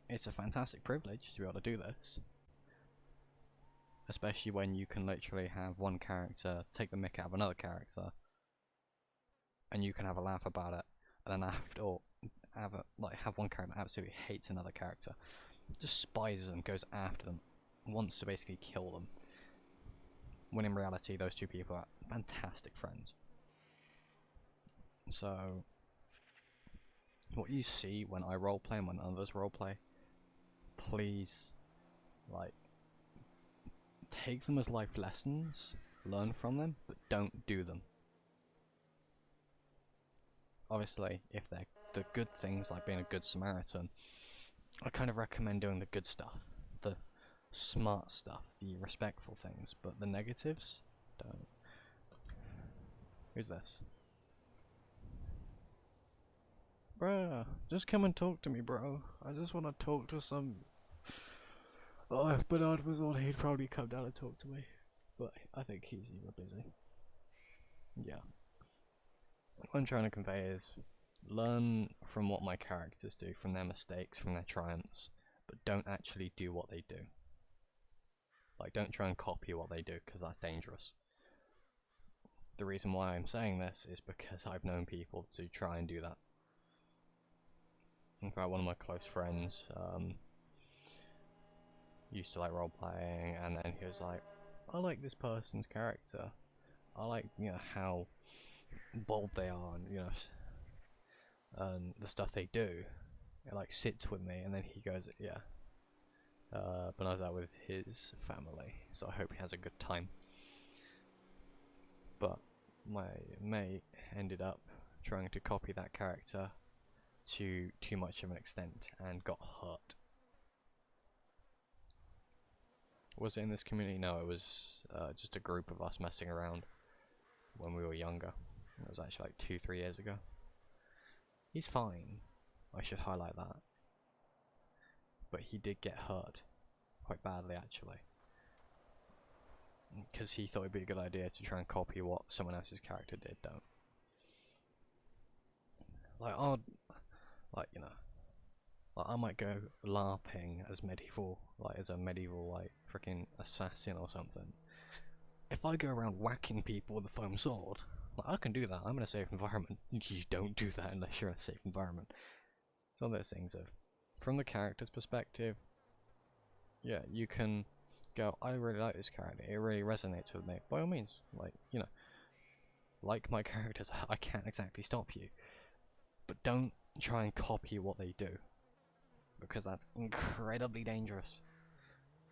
Speaker 4: It's a fantastic privilege to be able to do this, especially when you can literally have one character take the mick out of another character, and you can have a laugh about it, and then have one character that absolutely hates another character. Despises them, goes after them, wants to basically kill them, when in reality those two people are fantastic friends. So what you see when I roleplay and when others roleplay, please take them as life lessons, learn from them, but don't do them. Obviously, if they're the good things like being a good Samaritan, I kind of recommend doing the good stuff, the smart stuff, the respectful things, but the negatives, don't. Who's this? Bruh, just come and talk to me, bro. I just want to talk to some... Oh, if Bernard was on, he'd probably come down and talk to me. But I think he's either busy. Yeah. What I'm trying to convey is, learn from what my characters do, from their mistakes, from their triumphs, but don't actually do what they do. Like, don't try and copy what they do, because that's dangerous. The reason why I'm saying this is because I've known people to try and do that. In fact, one of my close friends used to like role playing, and then he was like, I like this person's character. I like, you know, how bold they are, and you know, and the stuff they do. It like sits with me, and then he goes, yeah. But I was out with his family, so I hope he has a good time. But my mate ended up trying to copy that character to too much of an extent and got hurt. Was it in this community? No, it was just a group of us messing around when we were younger. It was actually like 2-3 years ago. He's fine, I should highlight that. But he did get hurt, quite badly actually. because he thought it'd be a good idea to try and copy what someone else's character did. Don't. Like, like, you know, like I might go LARPing as medieval, like as a medieval, like freaking assassin or something. If I go around whacking people with a foam sword, like, I can do that. I'm in a safe environment. You don't do that unless you're in a safe environment. It's one of those things of, from the character's perspective, yeah, you can go, I really like this character. It really resonates with me. By all means, like, you know, like my characters, I can't exactly stop you. But don't try and copy what they do, because that's incredibly dangerous.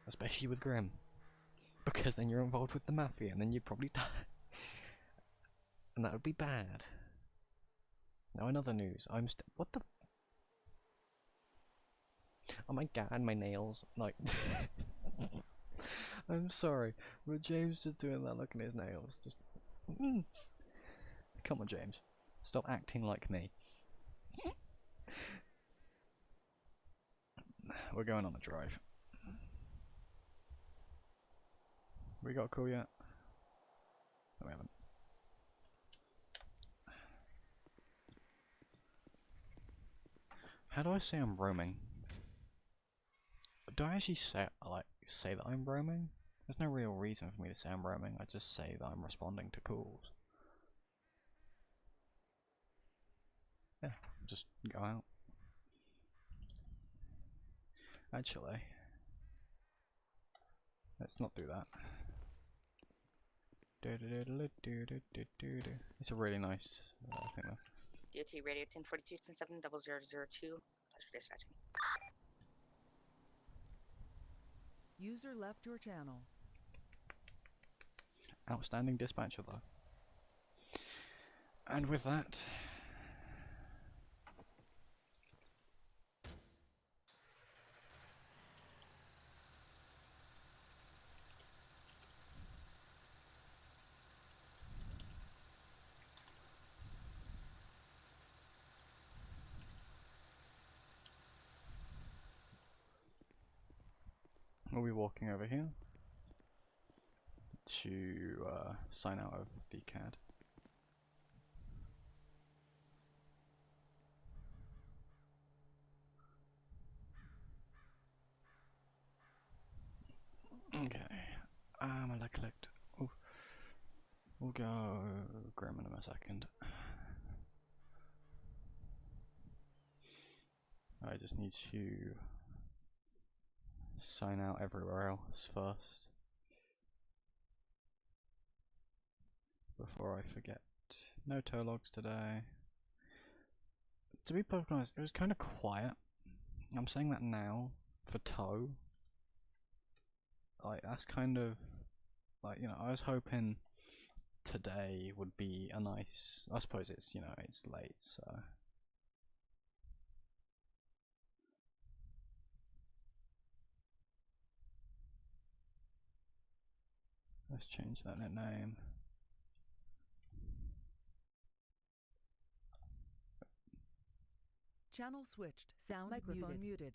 Speaker 4: Especially with Grim. Because then you're involved with the Mafia, and then you'd probably die. And that would be bad. Now in other news, what the... Oh my god, my nails. Like... I'm sorry, but James just doing that, looking at his nails. Just... Come on, James. Stop acting like me. We're going on a drive. We got a call yet? No, we haven't. How do I say I'm roaming? Do I actually say that I'm roaming? There's no real reason for me to say I'm roaming. I just say that I'm responding to calls. Yeah, just go out. Actually, let's not do that. It's a really nice thing though.
Speaker 6: DOT radio 1042 1070002. Pleasure dispatching.
Speaker 5: User left your channel.
Speaker 4: Outstanding dispatcher though. And with that, we'll be walking over here to sign out of the CAD. Okay, I collect. Oh, we'll go Grim in a second. I just need to sign out everywhere else first before I forget. No tow logs today. To be perfectly honest, it was kind of quiet. I'm saying that now for tow. Like, that's kind of like, you know, I was hoping today would be a nice, I suppose it's, you know, it's late, so let's change that name.
Speaker 5: Channel switched. Sound microphone muted.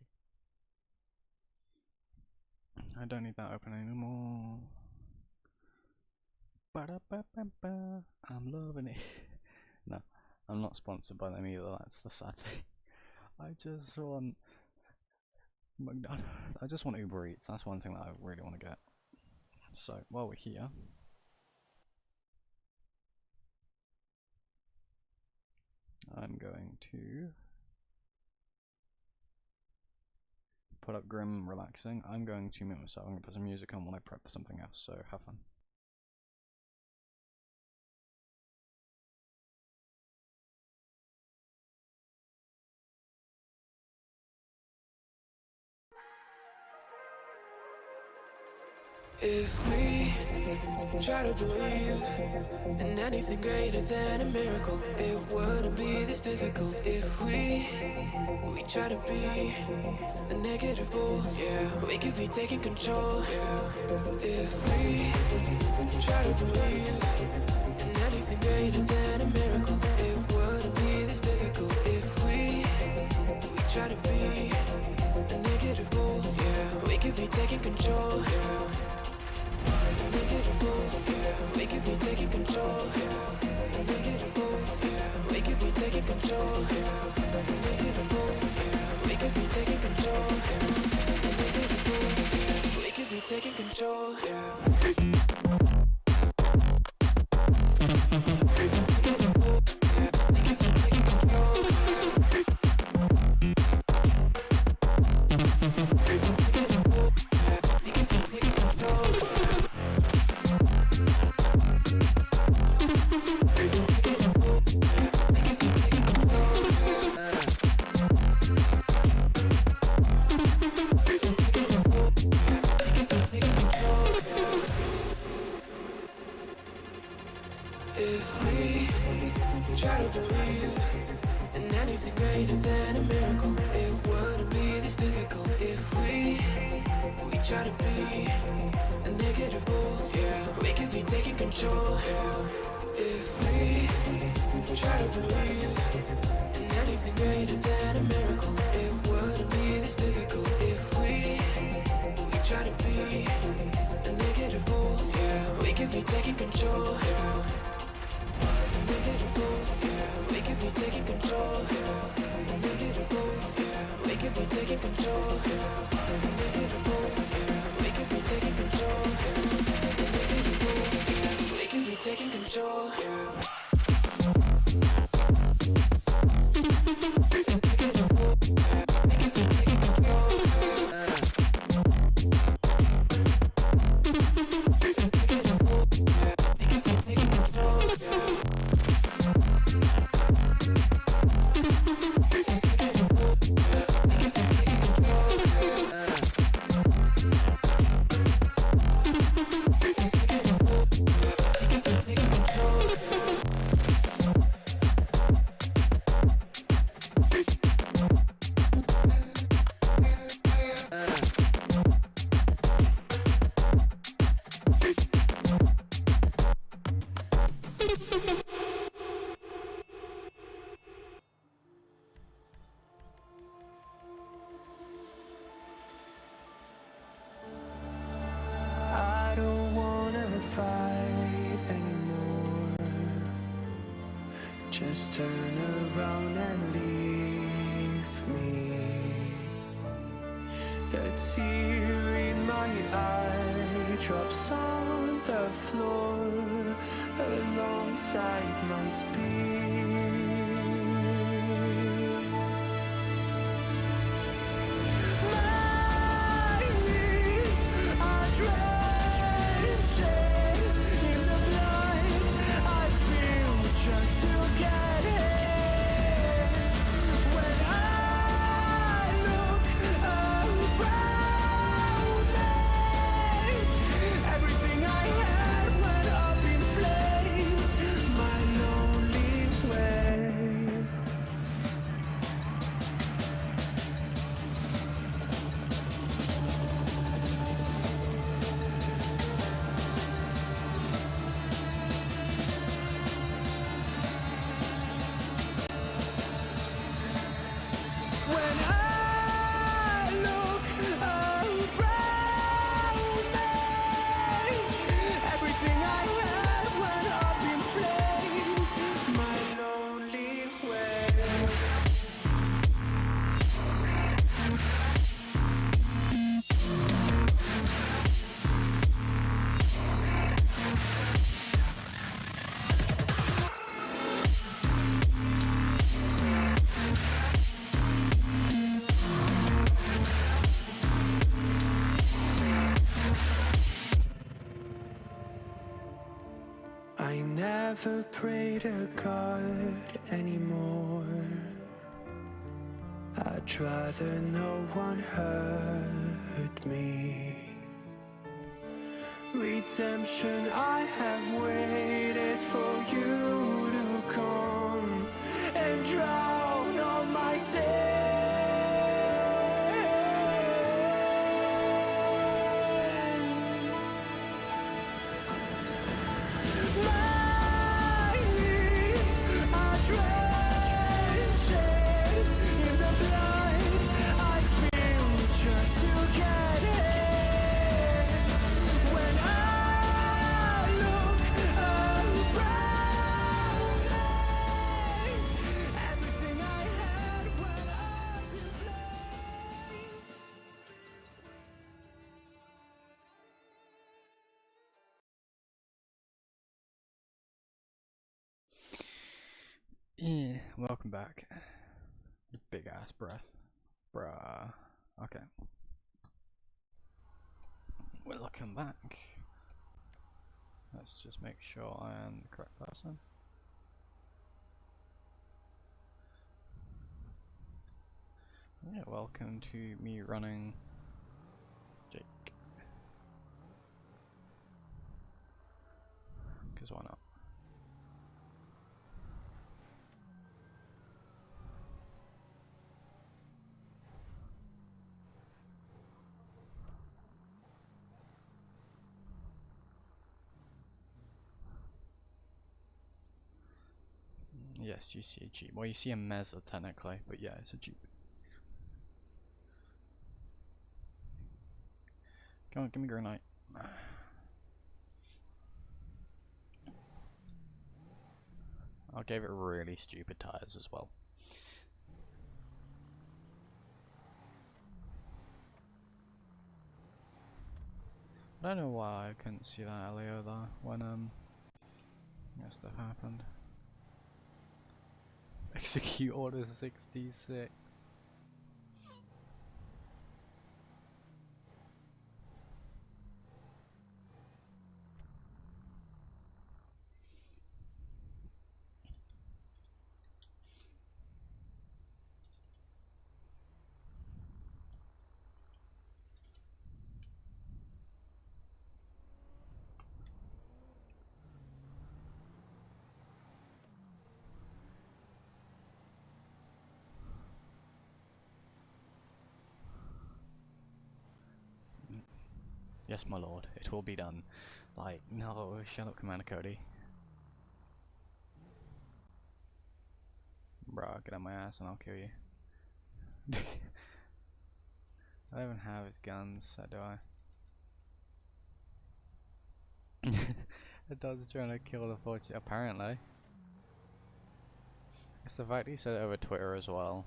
Speaker 4: I don't need that open anymore. Ba-da-ba-ba-ba. I'm loving it. No, I'm not sponsored by them either, that's the sad thing. I just want McDonald's. I just want Uber Eats, that's one thing that I really want to get. So, while we're here, I'm going to put up Grim relaxing. I'm going to mute myself. I'm going to put some music on when I prep for something else, so have fun.
Speaker 11: If we try to believe in anything greater than a miracle, it wouldn't be this difficult. If we try to be a negative bull, yeah, we could be taking control, yeah. If we try to believe in anything greater than a miracle, it wouldn't be this difficult. If we try to be a negative bull, yeah, we could be taking control, yeah. Negative control. We could be taking control. We could be taking control. If we try to believe in anything greater than a miracle, it wouldn't be this difficult. If we try to be a negative bull, yeah, we could be taking control. If we try to believe in anything greater than a miracle, it wouldn't be this difficult. If we try to be a negative bull, yeah, we could be taking control. We could be taking control. We could be taking control. We could be taking control. We could be taking control. I don't wanna fight anymore. Just turn around and leave me. The tear in my eye drops on the floor alongside my speed. My knees are drenching in the blind. I feel just to get in. When I look around me, everything I had went up in flames. My lonely way. When I look around me, everything I had went up in flames. My lonely way. I never pray to God anymore. I'd rather no one hurt me. Redemption, I have waited for you to come and drown all my sin. My knees are drenching in the blind. I feel just to get in. When I look around me,
Speaker 4: Yeah, welcome back. Big ass breath. Bruh. Okay. Welcome back. Let's just make sure I am the correct person. Yeah, welcome to me running Jake. Because why not? Yes, you see a Jeep. Well, you see a Mezza technically, but yeah, it's a Jeep. Come on, give me grenade. I gave it really stupid tires as well. I don't know why I couldn't see that earlier though, when that stuff happened. Execute order 66. Yes, my lord, it will be done. Like, no, shut up, Commander Cody. Bruh, get on my ass and I'll kill you. I don't even have his guns, so do I? The dog's trying to kill the fortune, apparently. It's the fact he said it over Twitter as well.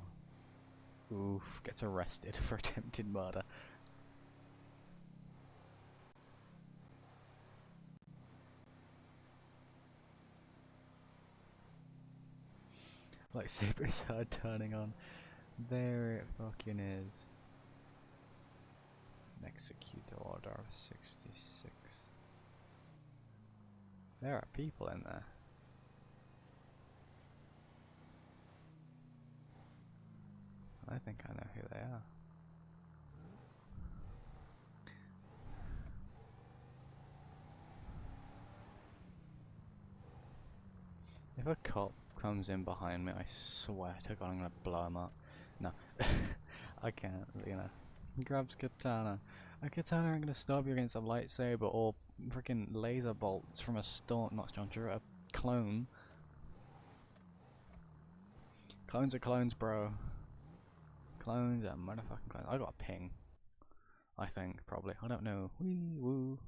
Speaker 4: Oof, gets arrested for attempted murder. Like Saber's heard turning on. There it fucking is. Execute the order of 66. There are people in there. I think I know who they are. If a cop comes in behind me, I swear to God I'm gonna blow him up. No, I can't, you know. He grabs katana. A katana ain't gonna stop you against a lightsaber or freaking laser bolts from a not Stormtrooper, a clone. Clones are clones, bro. Clones are motherfucking clones. I got a ping. I think, probably. I don't know. Wee woo.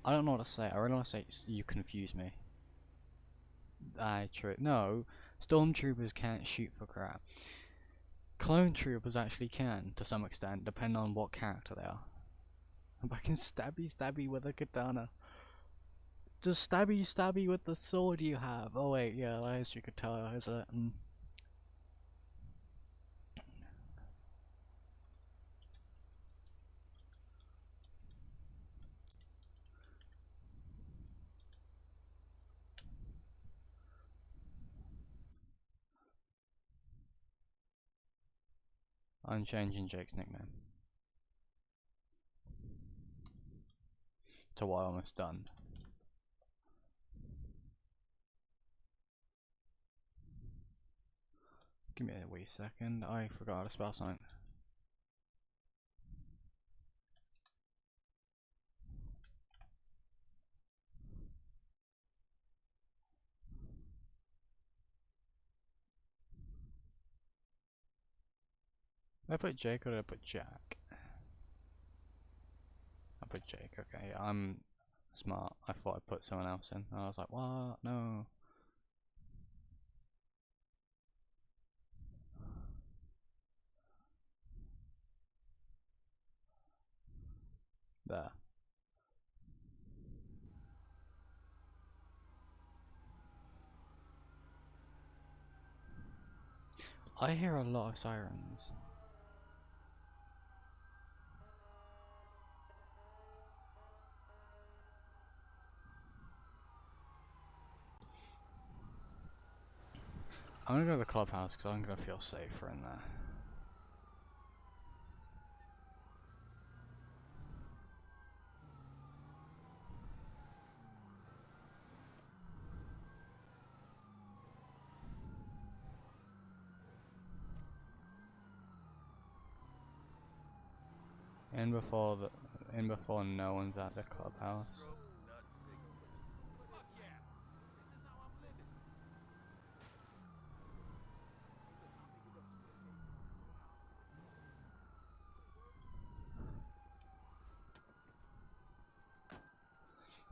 Speaker 4: I don't know what to say. I really want to say you confuse me. True. No, stormtroopers can't shoot for crap. Clone troopers actually can, to some extent, depending on what character they are. But I can stabby with a katana. Just stabby with the sword you have. Oh wait, yeah, that is your katana, is it? I'm changing Jake's nickname to what I almost done. Give me a wee second. I forgot to spell something. Did I put Jake or did I put Jack? I put Jake, okay. I'm smart. I thought I put someone else in. And I was like, what? No. There. I hear a lot of sirens. I'm gonna go to the clubhouse because I'm gonna feel safer in there. In before no one's at the clubhouse.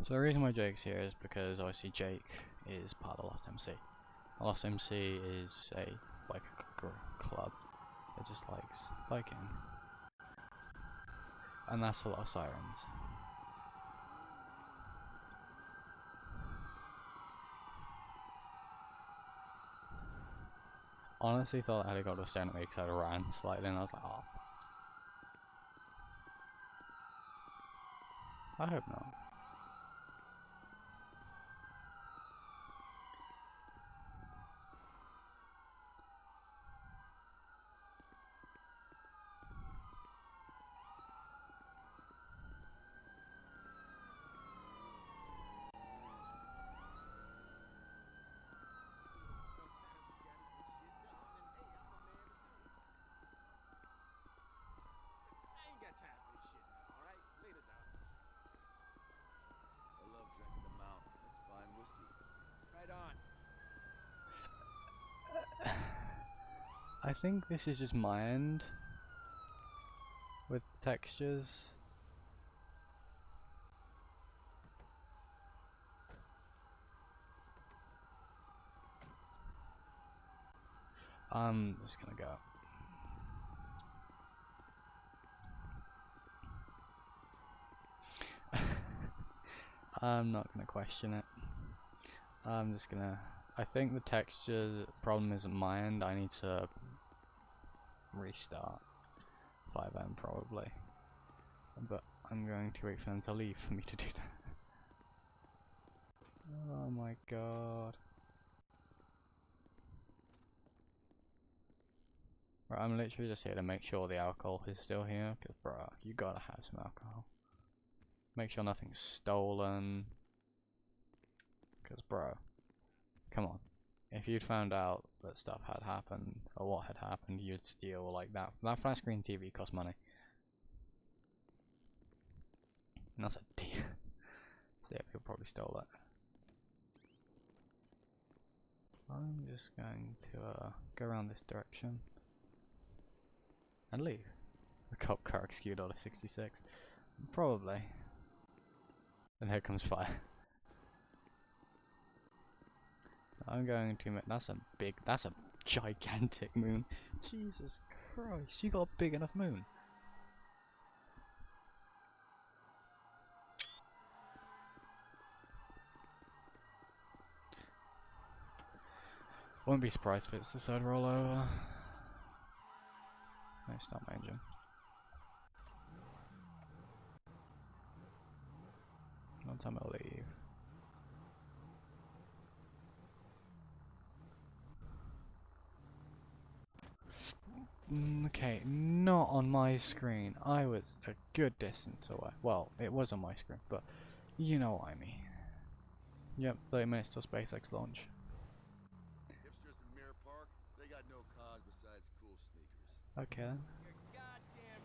Speaker 4: So the reason why Jake's here is because obviously Jake is part of Lost MC. Lost MC is a club that just likes biking, and that's a lot of sirens. Honestly, thought that helicopter was staring at me because I ran slightly, and I was like, oh. I hope not. I think this is just my end with the textures. I'm just gonna go. I'm not gonna question it. I'm just gonna. I think the texture problem isn't my end. I need to restart 5M probably, but I'm going to wait for them to leave for me to do that. Oh my god. Right, I'm literally just here to make sure the alcohol is still here, because bruh, you gotta have some alcohol. Make sure nothing's stolen. Because bruh, come on. If you'd found out that stuff had happened, or what had happened, you'd steal like that. That flat screen TV costs money. And that's a deal. So yeah, people probably stole it. I'm just going to go around this direction. And leave. The cop car executed on a 66. Probably. And here comes fire. I'm going to make. That's a gigantic moon. Jesus Christ, you got a big enough moon. Won't be surprised if it's the third rollover. Let's start my engine. One time I'll leave. Okay, not on my screen. I was a good distance away. Well, it was on my screen, but you know what I mean. Yep, 30 minutes till SpaceX launch.
Speaker 12: Hipsters in Mirror Park, they got no cause besides cool sneakers.
Speaker 4: Okay then.
Speaker 12: You're goddamn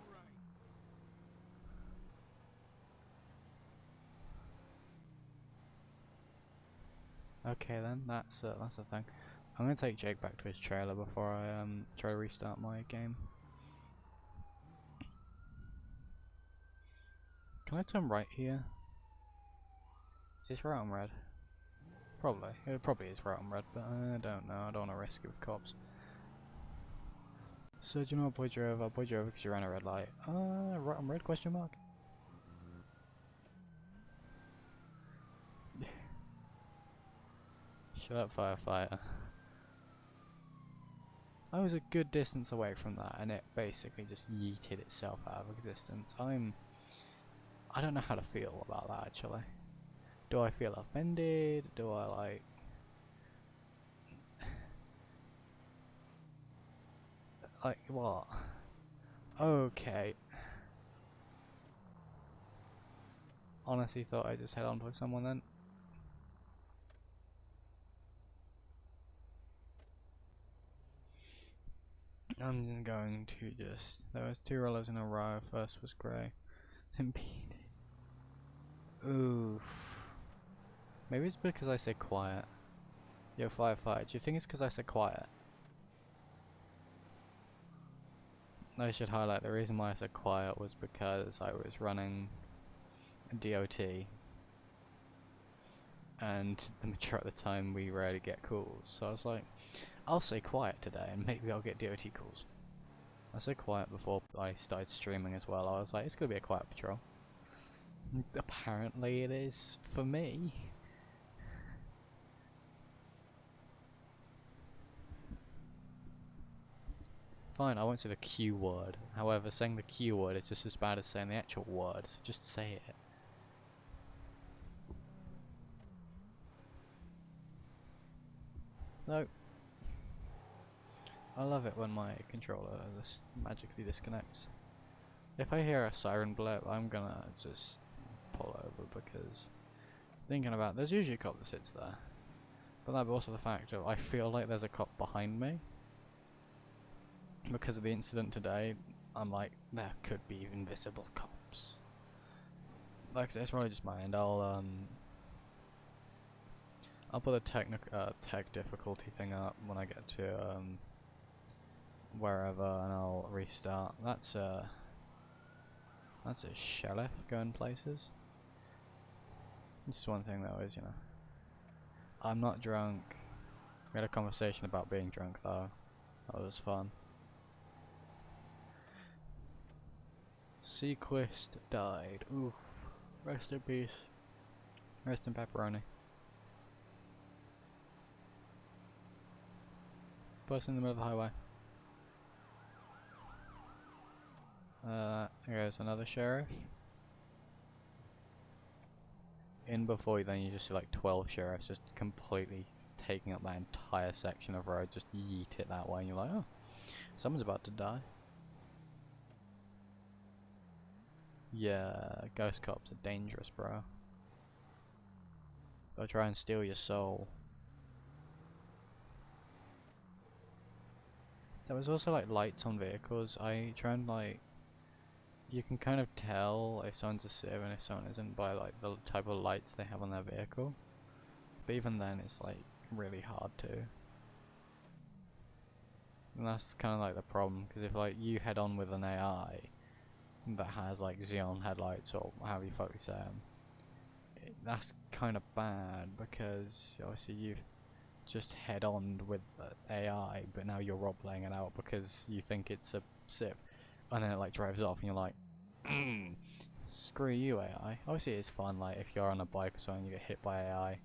Speaker 12: right.
Speaker 4: Okay then, that's a thing. I'm gonna take Jake back to his trailer before I try to restart my game. Can I turn right here? Is this right on red? Probably. It probably is right on red, but I don't know. I don't want to risk it with cops. So do you know what boy drove? I boy drove because you ran a red light. Right on red? Question mark. Shut up, firefighter. I was a good distance away from that, and it basically just yeeted itself out of existence. I don't know how to feel about that, actually. Do I feel offended? Do I, like... Like, what? Okay. Honestly thought I just head on with someone then. I'm going to just... There was 2 rollers in a row. First was grey. It's impeded. Oof. Maybe it's because I said quiet. Yo, firefighter, do you think it's because I said quiet? I should highlight the reason why I said quiet was because I was running DOT, and the majority of the time we rarely get calls, so I was like, I'll say quiet today and maybe I'll get DOT calls. I said quiet before I started streaming as well. I was like, it's gonna be a quiet patrol. Apparently it is for me. Fine, I won't say the Q word. However, saying the Q word is just as bad as saying the actual word, so just say it. No. I love it when my controller just magically disconnects. If I hear a siren blip, I'm gonna just pull over because thinking about there's usually a cop that sits there. But that also the fact of I feel like there's a cop behind me. Because of the incident today, I'm like, there could be invisible cops. Like I said, it's probably just my end. I'll put a tech difficulty thing up when I get to wherever, and I'll restart. That's a sheriff going places. This is one thing though, is I'm not drunk. We had a conversation about being drunk though. That was fun. Sequist died. Oof. Rest in peace. Rest in pepperoni. Person in the middle of the highway. Here goes another sheriff. In before you, then you just see like 12 sheriffs just completely taking up that entire section of road, just yeet it that way, and you're like, oh, someone's about to die. Yeah, ghost cops are dangerous, bro. They'll try and steal your soul. There was also like lights on vehicles. I try and like, you can kind of tell if someone's a civ and if someone isn't by like the type of lights they have on their vehicle. But even then it's like really hard to. And that's kind of like the problem, because if like you head on with an AI that has like xenon headlights or however you fuck you say them, that's kind of bad, because obviously you've just head on with the AI, but now you're roleplaying it out because you think it's a civ, and then it like drives off and you're like, screw you AI. Obviously it's fun like if you're on a bike or something, you get hit by AI,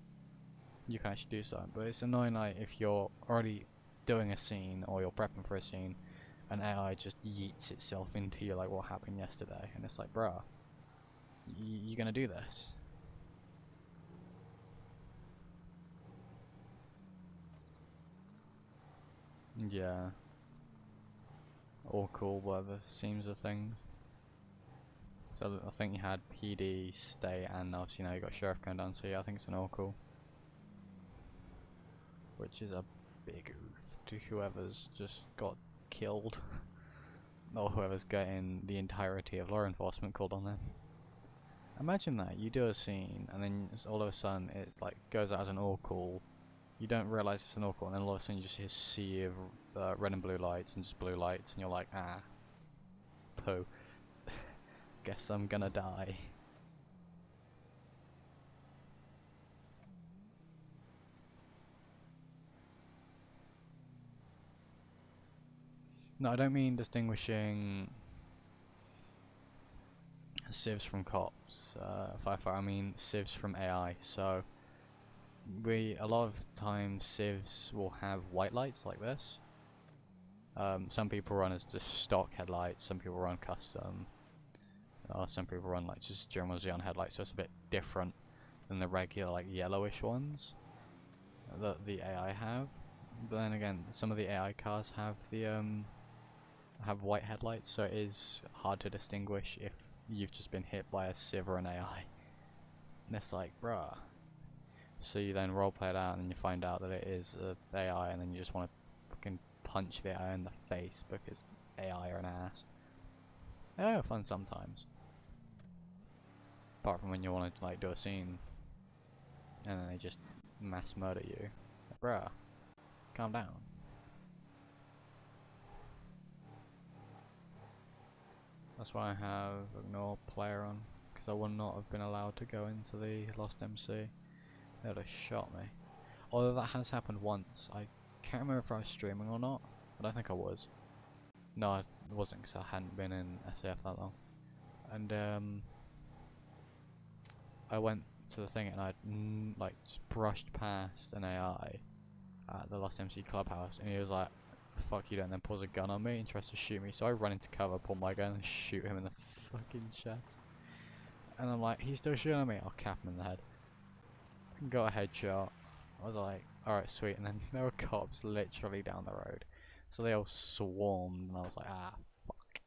Speaker 4: you can actually do something, but it's annoying like if you're already doing a scene or you're prepping for a scene and AI just yeets itself into you like what happened yesterday, and it's like, bruh, you gonna do this? Yeah. All cool by the seams of things. So I think you had PD, state, and obviously now you got sheriff going down, so yeah, I think it's an all cool. Which is a big oof to whoever's just got killed. Or whoever's getting the entirety of law enforcement called on them. Imagine that, you do a scene, and then all of a sudden it like goes out as an all call. You don't realise it's an all call, and then all of a sudden you just hear a sea of red and blue lights, and just blue lights, and you're like, ah, poo. Guess I'm gonna die. No, I don't mean distinguishing civs from cops, firefighter, I mean civs from AI. So a lot of the time civs will have white lights like this. Some people run as just stock headlights, some people run custom, some people run like just general xenon headlights, so it's a bit different than the regular like yellowish ones that the AI have. But then again, some of the AI cars have the have white headlights, so it is hard to distinguish if you've just been hit by a civ or an AI. And it's like, bruh. So you then roleplay it out and you find out that it is a AI, and then you just want to fucking punch the AI in the face because AI are an ass. Yeah, fun sometimes. Apart from when you want to like do a scene and then they just mass murder you. Like, bruh, calm down. That's why I have ignore player on, because I would not have been allowed to go into the Lost MC. They would have shot me. Although that has happened once. I can't remember if I was streaming or not. I don't think I was. No, I wasn't, because I hadn't been in SAF that long. And I went to the thing and I like just brushed past an AI at the Lost MC clubhouse, and he was like, "Fuck you!" And then pulls a gun on me and tries to shoot me. So I run into cover, pull my gun, and shoot him in the fucking chest. And I'm like, "He's still shooting at me." I'll cap him in the head. Got a headshot. I was like, "Alright, sweet." And then there were cops literally down the road, so they all swarmed, and I was like, "Ah, fuck."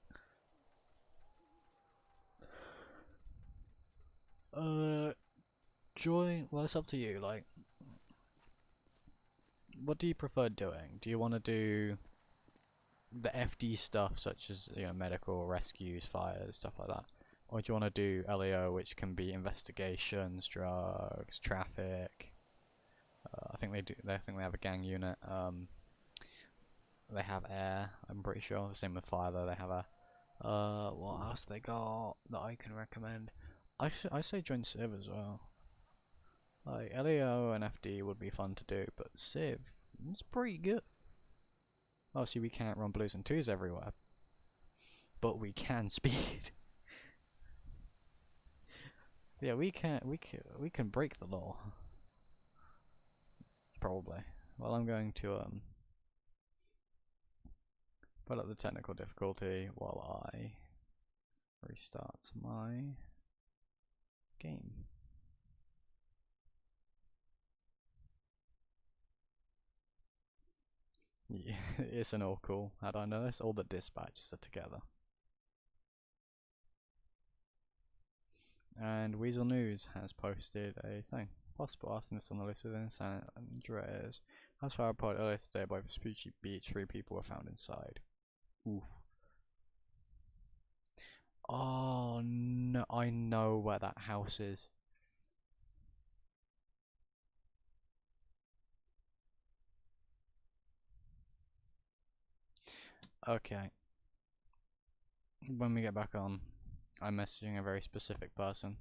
Speaker 4: Joy. Well, it's up to you. Like, what do you prefer doing? Do you want to do the FD stuff, such as, you know, medical, rescues, fires, stuff like that? Or do you want to do LEO, which can be investigations, drugs, traffic? I think they do. I think they have a gang unit. They have air. I'm pretty sure. The same with fire, though. They have a. What else they got that I can recommend? I say join Civ as well. Like LEO and FD would be fun to do, but Civ, it's pretty good. Obviously, we can't run blues and twos everywhere, but we can speed. Yeah, we can break the law. Probably. Well, I'm going to put up the technical difficulty while I restart my game. Yeah, it's an all cool. How do I know this? All the dispatches are together. And Weasel News has posted a thing. Possible asking this on the list within San Andreas. As far as reported earlier today by the Spooky Beach, 3 people were found inside. Oof. Oh no, I know where that house is. Okay. When we get back on, I'm messaging a very specific person.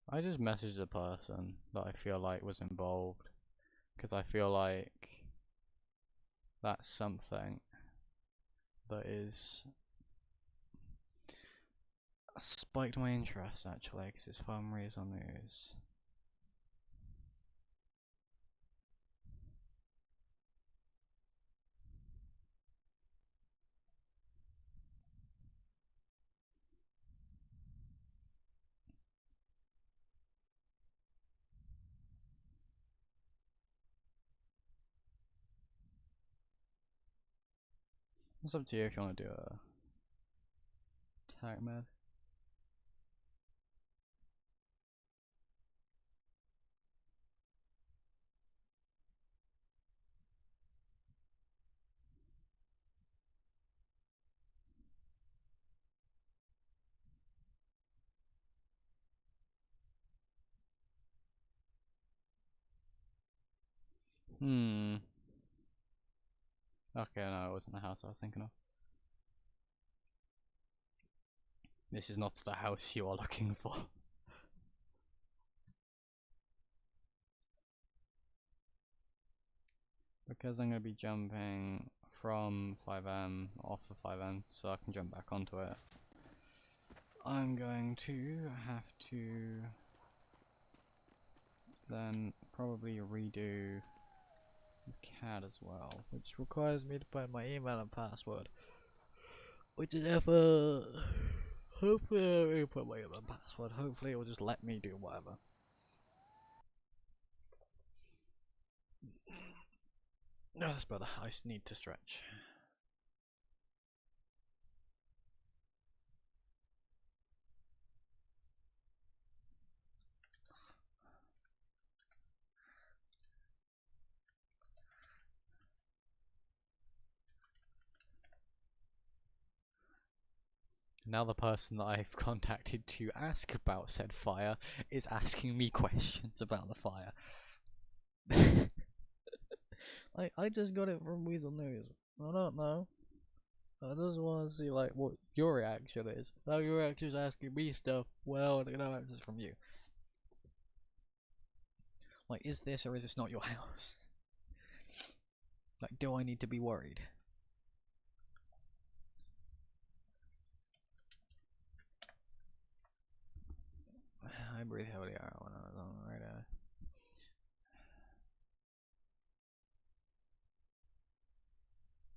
Speaker 4: I just messaged the person that I feel like was involved, because I feel like that's something that is spiked my interest, actually, because it's from Weasel News. It's up to you if you want to do a tag med. Hmm. Okay, no, it wasn't the house I was thinking of. This is not the house you are looking for. Because I'm going to be jumping from 5M off of 5M so I can jump back onto it. I'm going to have to then probably redo the CAD as well, which requires me to put my email and password. Which is effort. Hopefully I will put my email and password. Hopefully it will just let me do whatever. No, that's better. I just need to stretch. Now the person that I've contacted to ask about said fire is asking me questions about the fire. I just got it from Weasel News. I don't know. I just want to see like what your reaction is. Now your reaction is asking me stuff. Well, I want to know answers from you. Like, is this or is this not your house? Like, do I need to be worried? I breathe heavily out when I was on the radar.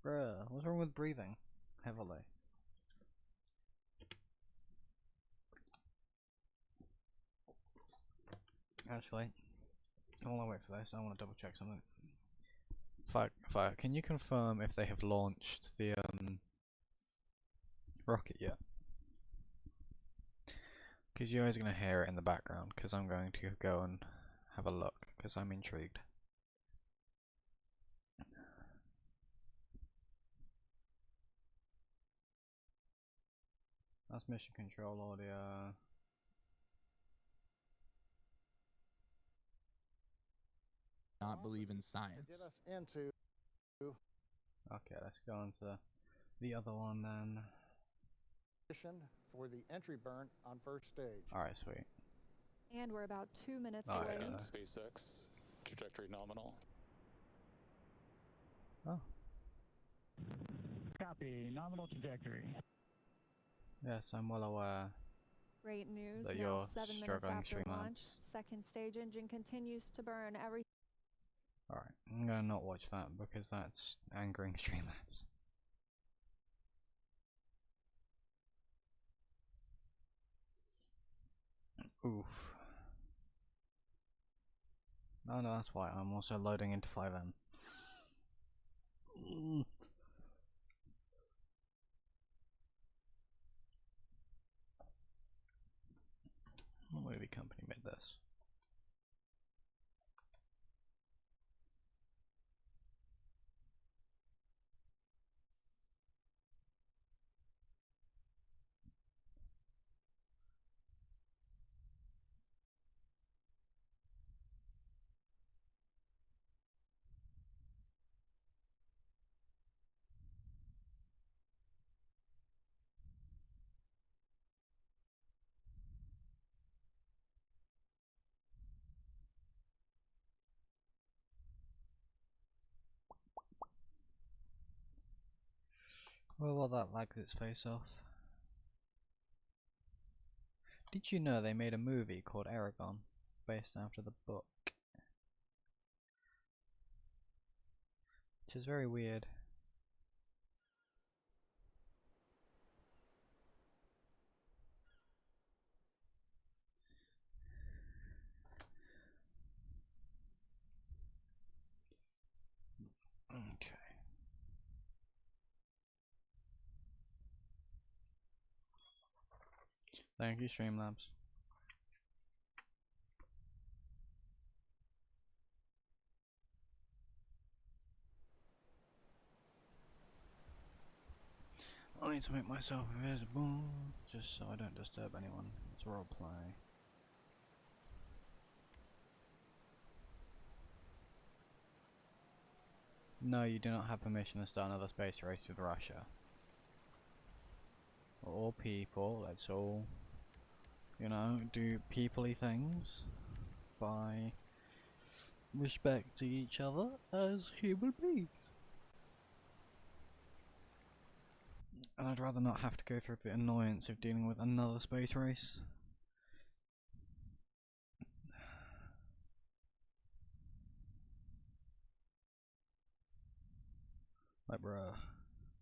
Speaker 4: Bruh, what's wrong with breathing heavily? Actually, while I wait for this, I want to double check something. Fire, can you confirm if they have launched the rocket yet? Because you're always going to hear it in the background, because I'm going to go and have a look, because I'm intrigued. That's mission control audio.
Speaker 13: Not believe in science.
Speaker 4: Okay, let's go on to the other one then.
Speaker 14: For the entry burn on first stage.
Speaker 4: Alright, sweet.
Speaker 1: And we're about 2 minutes
Speaker 4: Oh,
Speaker 1: away.
Speaker 4: yeah.
Speaker 15: SpaceX trajectory nominal.
Speaker 4: Oh.
Speaker 16: Copy, nominal trajectory.
Speaker 4: Yes, I'm well aware.
Speaker 1: Great news.
Speaker 4: That
Speaker 1: Now
Speaker 4: you're
Speaker 1: 7 minutes
Speaker 4: struggling,
Speaker 1: after
Speaker 4: Streamlabs.
Speaker 1: launch, second stage engine continues to burn. Every
Speaker 4: Alright, I'm gonna not watch that because that's angering Streamlabs. Oof. Oh no, that's why I'm also loading into 5M. What movie company made this? Well, that lags its face off. Did you know they made a movie called Aragon, based after the book? Which is very weird. Okay. Thank you, Streamlabs. I need to make myself invisible, just so I don't disturb anyone. It's roleplay. No, you do not have permission to start another space race with Russia. We're all people, let's all, you know, do peoply things by respecting each other as human beings. And I'd rather not have to go through the annoyance of dealing with another space race. Like, bruh,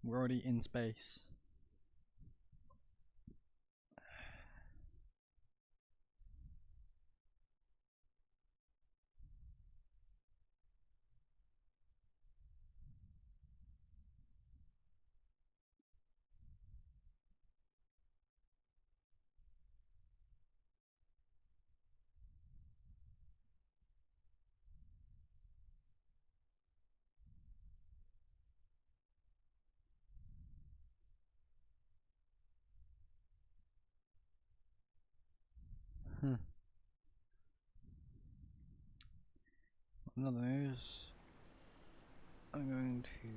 Speaker 4: we're already in space. Another news. I'm going to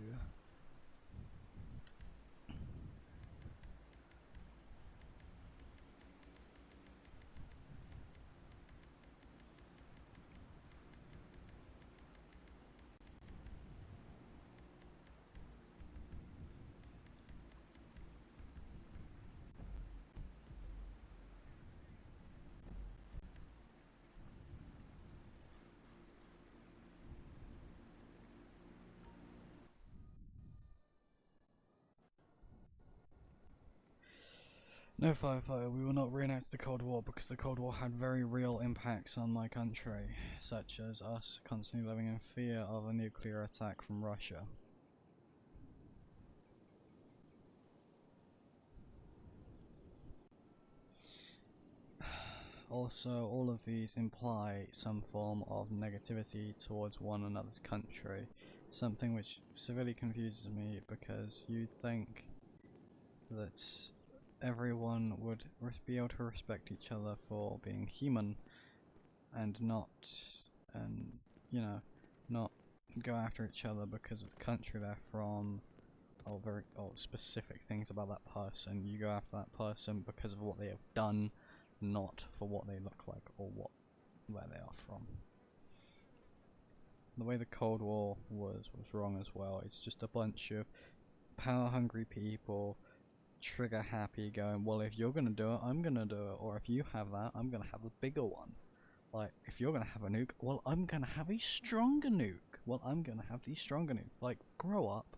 Speaker 4: No, Firefighter, we will not reenact the Cold War because the Cold War had very real impacts on my country, such as us constantly living in fear of a nuclear attack from Russia. Also, all of these imply some form of negativity towards one another's country, something which severely confuses me because you'd think that everyone would be able to respect each other for being human and not, not go after each other because of the country they're from or specific things about that person. You go after that person because of what they have done, not for what they look like or where they are from. The way the Cold War was wrong as well. It's just a bunch of power-hungry people, trigger-happy, going, well, if you're gonna do it, I'm gonna do it, or if you have that, I'm gonna have a bigger one. Like, if you're gonna have a nuke, well, I'm gonna have a stronger nuke. Well, I'm gonna have the stronger nuke. Like, grow up.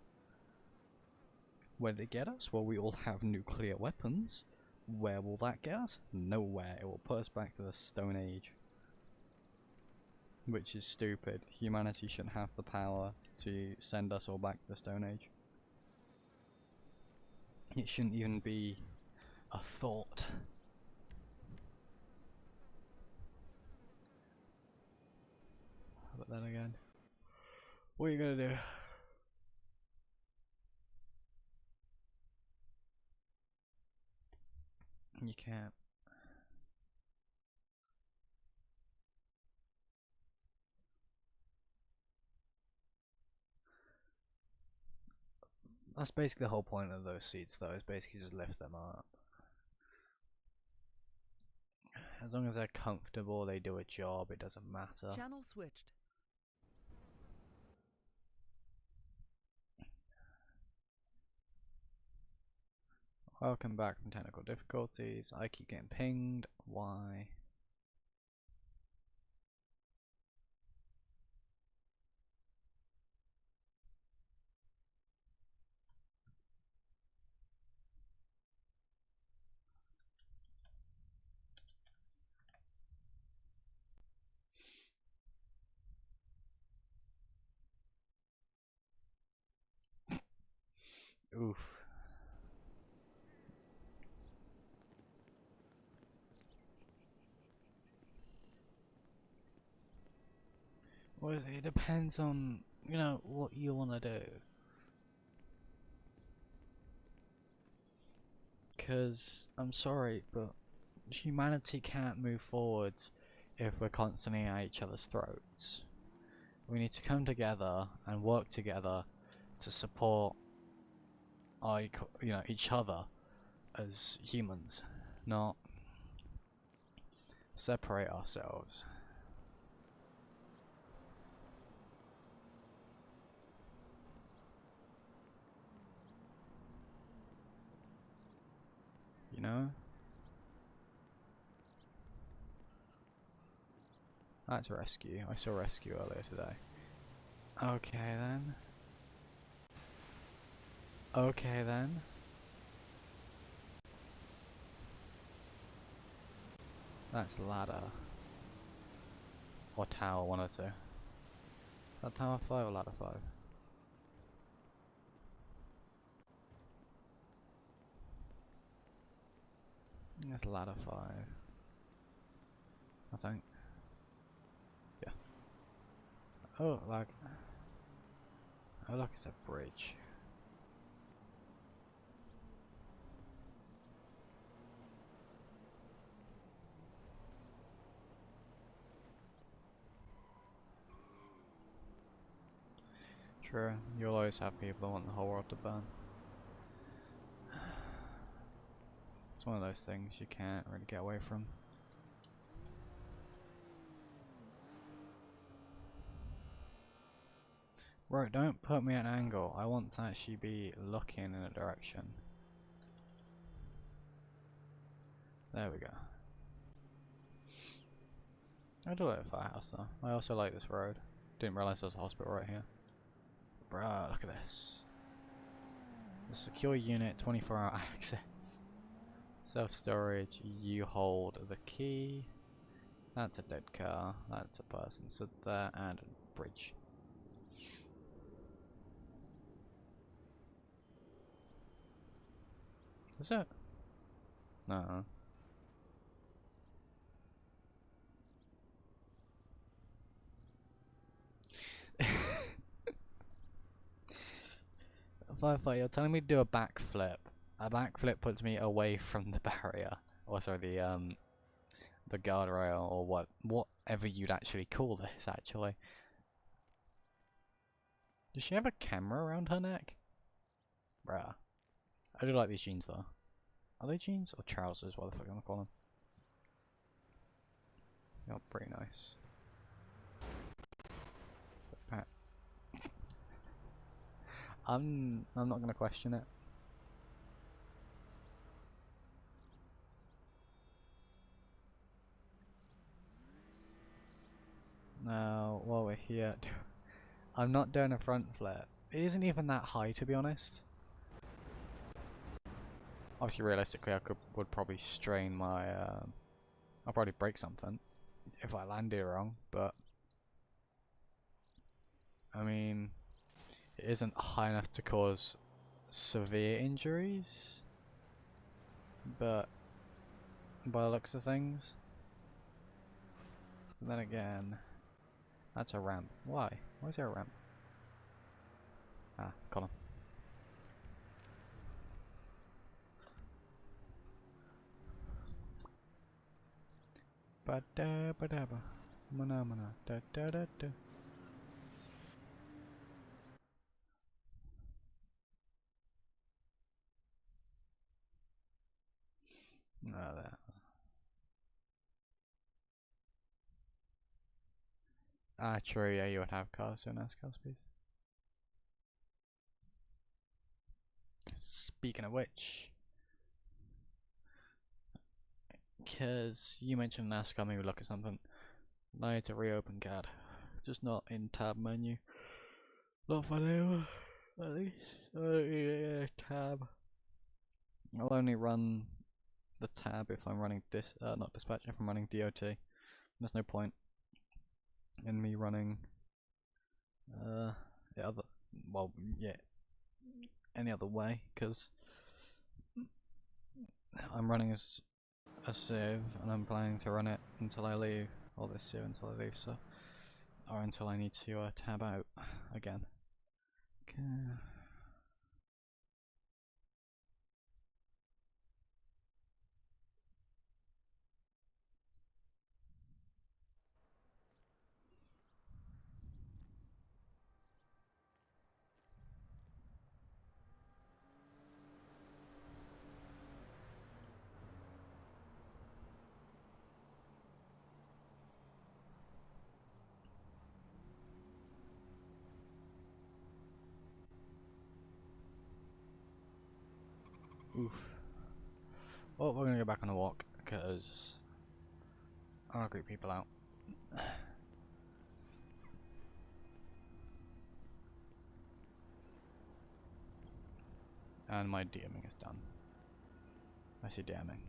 Speaker 4: Where did it get us? Well, we all have nuclear weapons. Where will that get us? Nowhere. It will put us back to the Stone Age. Which is stupid. Humanity shouldn't have the power to send us all back to the Stone Age. It shouldn't even be a thought. But then again, what are you gonna do? You can't. That's basically the whole point of those seats, though, is basically just lift them up. As long as they're comfortable, they do a job, it doesn't matter.
Speaker 5: Channel switched.
Speaker 4: Welcome back from technical difficulties. I keep getting pinged. Why? Oof. Well, it depends on, what you want to do. Because, I'm sorry, but humanity can't move forwards if we're constantly at each other's throats. we need to come together and work together to support our, each other as humans, not separate ourselves. You know? That's rescue. I saw rescue earlier today. Okay then. Okay then. That's ladder. Or tower, one or two. Is that tower 5 or ladder 5? It's ladder 5. I think. Yeah. Oh, like. Oh, look, it's a bridge. True, you'll always have people who want the whole world to burn. It's one of those things you can't really get away from. Right, don't put me at an angle. I want to actually be looking in a direction. There we go. I do like the firehouse though. I also like this road. Didn't realise there was a hospital right here. Bruh, look at this. The secure unit, 24-hour access. Self-storage, you hold the key. That's a dead car. That's a person stood there, and a bridge. Is it? No. Firefly, you're telling me to do a backflip. A backflip puts me away from the barrier. Or sorry, the guardrail, or whatever you'd actually call this, actually. Does she have a camera around her neck? Bruh. I do like these jeans though. Are they jeans or trousers? What the fuck am I calling them? Oh, pretty nice. I'm not gonna question it. Now, while we're here, I'm not doing a front flip. It isn't even that high, to be honest. Obviously, realistically, I would probably strain my. I'll probably break something if I landed wrong, but I mean, it isn't high enough to cause severe injuries. But by the looks of things, then again, that's a ramp. Why? Why is there a ramp? Ah, column. Ba da ba da ba, mana mana da da da da. No, there. Ah, true. Yeah, you would have cars to a NASCAR space. Speaking of which, because you mentioned NASCAR, maybe look at something. I need to reopen CAD, just not in tab menu. Not for now, at least. Yeah, tab. I'll only run the tab if I'm running not dispatch, if I'm running DOT. There's no point in me running the other, well, yeah, any other way, because I'm running as a sieve and I'm planning to run it until I leave, or this sieve until I leave, so, or until I need to tab out again. Okay. Oof. Well, we're gonna go back on a walk because I want to creep people out. And my DMing is done. I see DMing.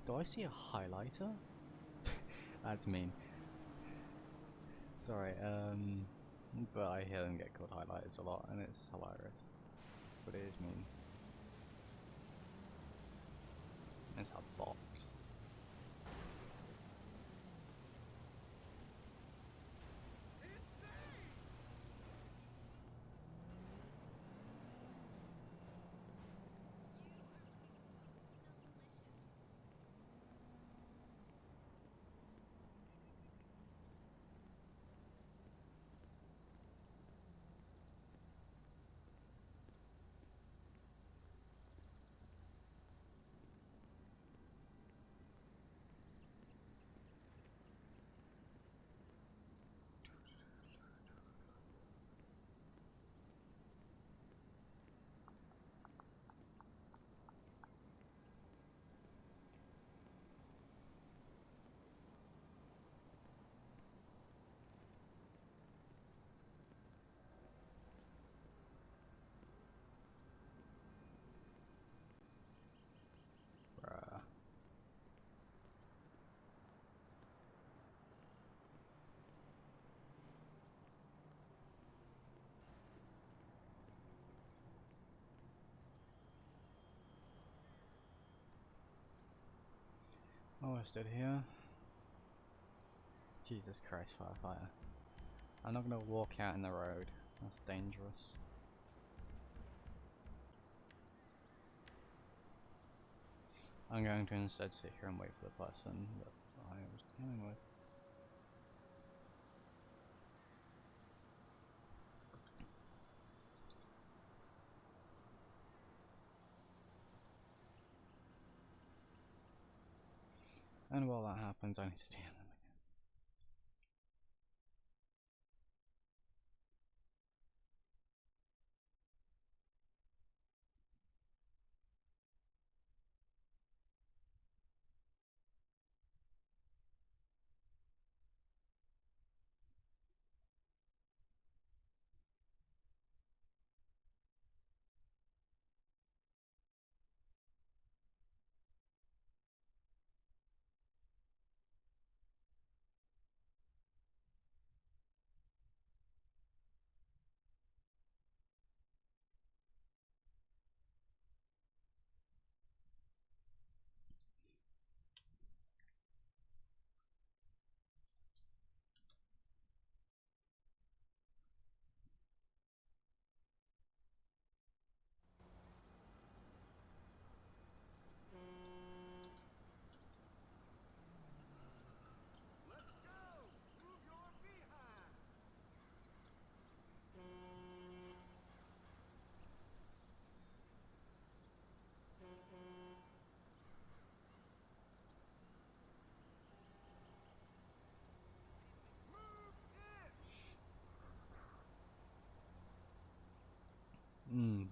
Speaker 4: Do I see a highlighter? That's mean. Sorry, but I hear them get called highlighters a lot and it's hilarious. But it is mean. It's a box. Bruh. Oh, I stood here. Jesus Christ, firefighter. I'm not gonna walk out in the road. That's dangerous. I'm going to instead sit here and wait for the person that I was dealing with. And while that happens, I need to DM them again.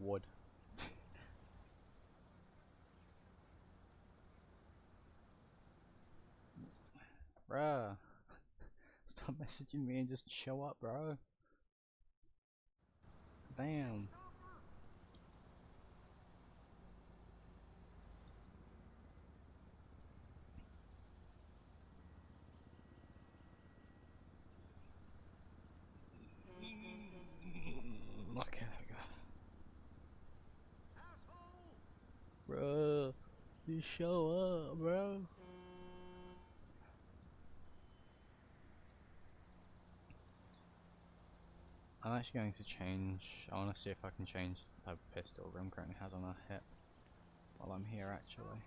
Speaker 4: Wood. Bruh. Stop messaging me and just show up, bro. Damn. Okay, there we go. Bro, you show up, bro. I'm actually going to change. I want to see if I can change the type of pistol Rim currently has on her hip while I'm here, actually.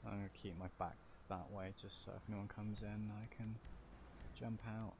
Speaker 4: I'm going to keep my back that way just so if anyone comes in, I can jump out.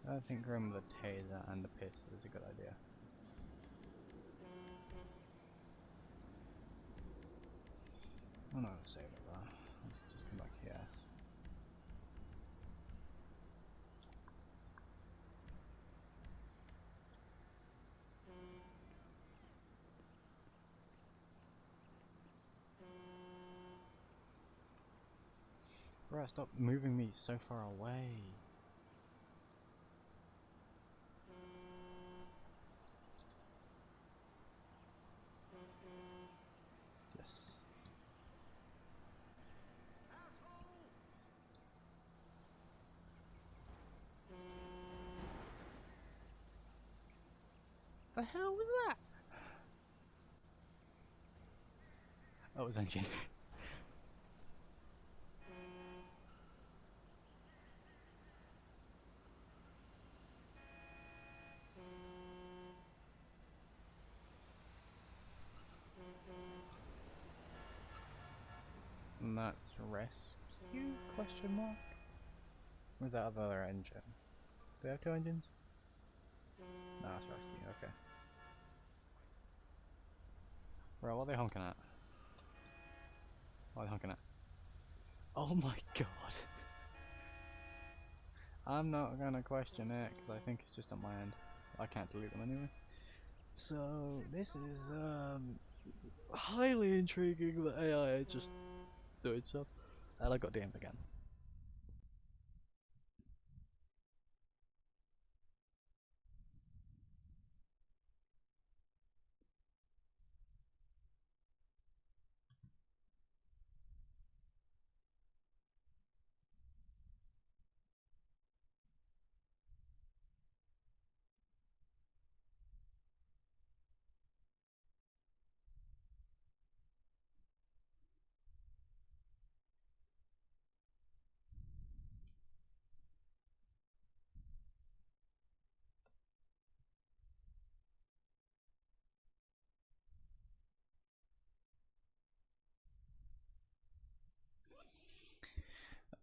Speaker 4: I think going with the taser and the pistol is a good idea. I'm not gonna save it though. Let's just come back here. Bro, stop moving me so far away. Yes. The hell was that? Oh, it was engine. And that's rescue? Question mark? Where's that other engine? Do they have two engines? No, that's rescue. Okay. Bro, what are they honking at? What are they honking at? Oh my god! I'm not gonna question it because I think it's just on my end. I can't delete them anyway. So this is highly intriguing. The AI just doing stuff, and I got DM'd again.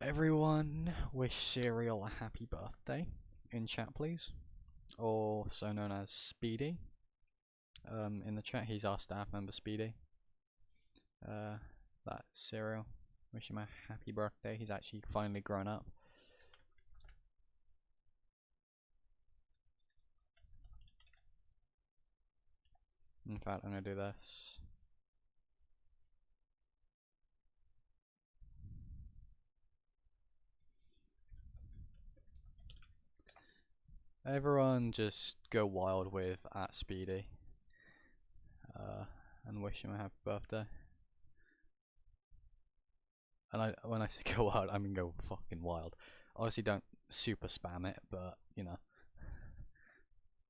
Speaker 4: Everyone wish Serial a happy birthday in chat, please. Or so known as Speedy. In the chat, he's our staff member, Speedy. That's Serial. Wish him a happy birthday. He's actually finally grown up. In fact, I'm gonna do this. Everyone just go wild with @Speedy. And wish him a happy birthday. And when I say go wild, I mean go fucking wild. Obviously don't super spam it, but you know.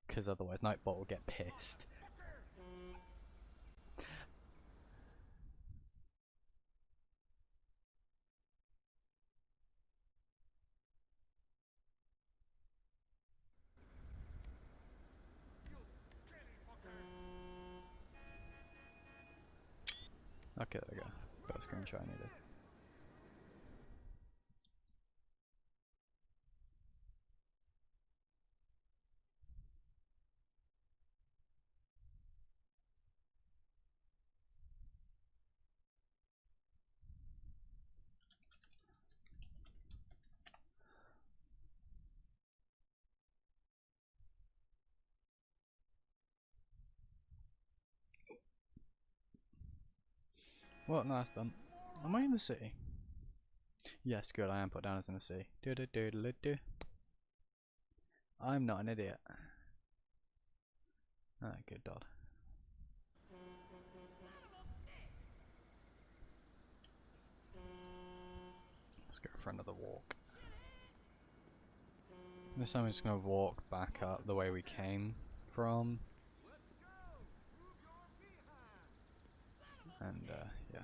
Speaker 4: Because otherwise Nightbot will get pissed. Okay, there we go. First screenshot I needed. Well, no, that's done. Am I in the city? Yes, good, I am put down as in the city. Do. I'm not an idiot. Ah, good dog. Let's go for another walk. This time we're just gonna walk back up the way we came from. And, yeah.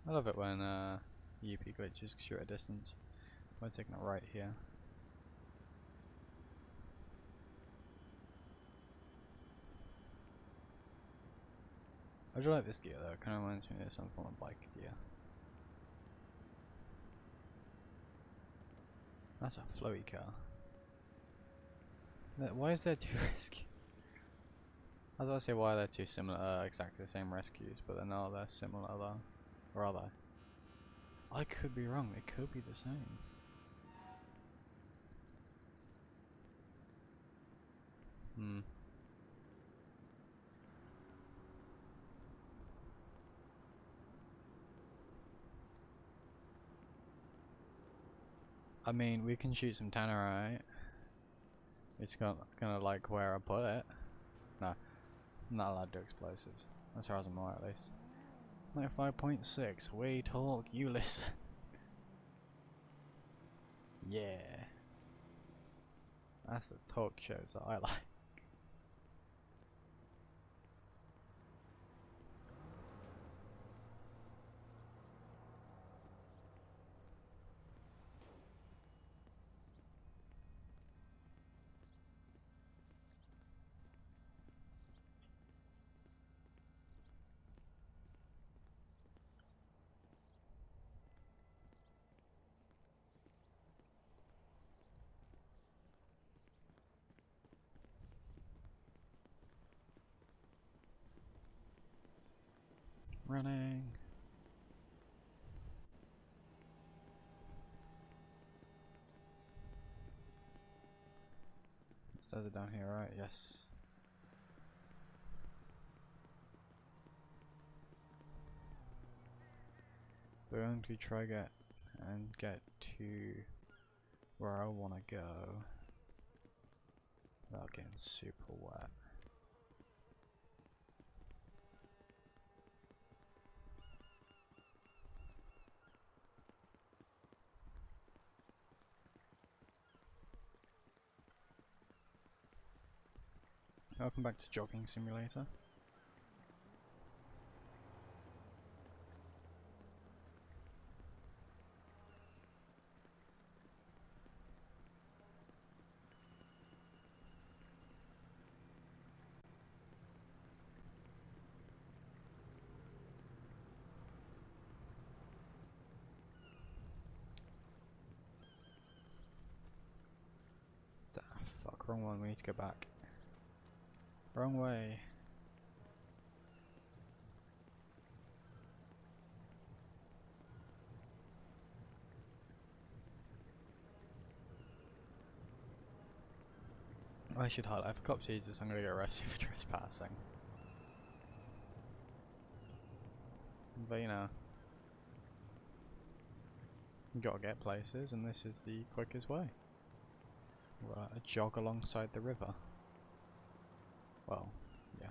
Speaker 4: I love it when UP glitches because you're at a distance. We're taking it right here. I do like this gear though, it kind of reminds me of some form of bike gear. That's a flowy car. Why is there two rescues? I was about to say why they're two similar, exactly the same rescues, but they're not, they're similar though. Or are they? I could be wrong, they could be the same. Hmm. I mean, we can shoot some tannerite. It's gonna like where I put it. No, I'm not allowed to do explosives. As far as I'm aware, at least. 95.6. We talk, you listen. Yeah. That's the talk shows that I like. Running. Stairs are down here, right? Yes. We're going to try get to where I want to go without getting super wet. Welcome back to Jogging Simulator. Fuck, wrong one, we need to go back. Wrong way. I should highlight, if a cop sees this, I'm gonna get arrested for trespassing. But you know, you gotta get places, and this is the quickest way. A jog alongside the river. Well, yeah.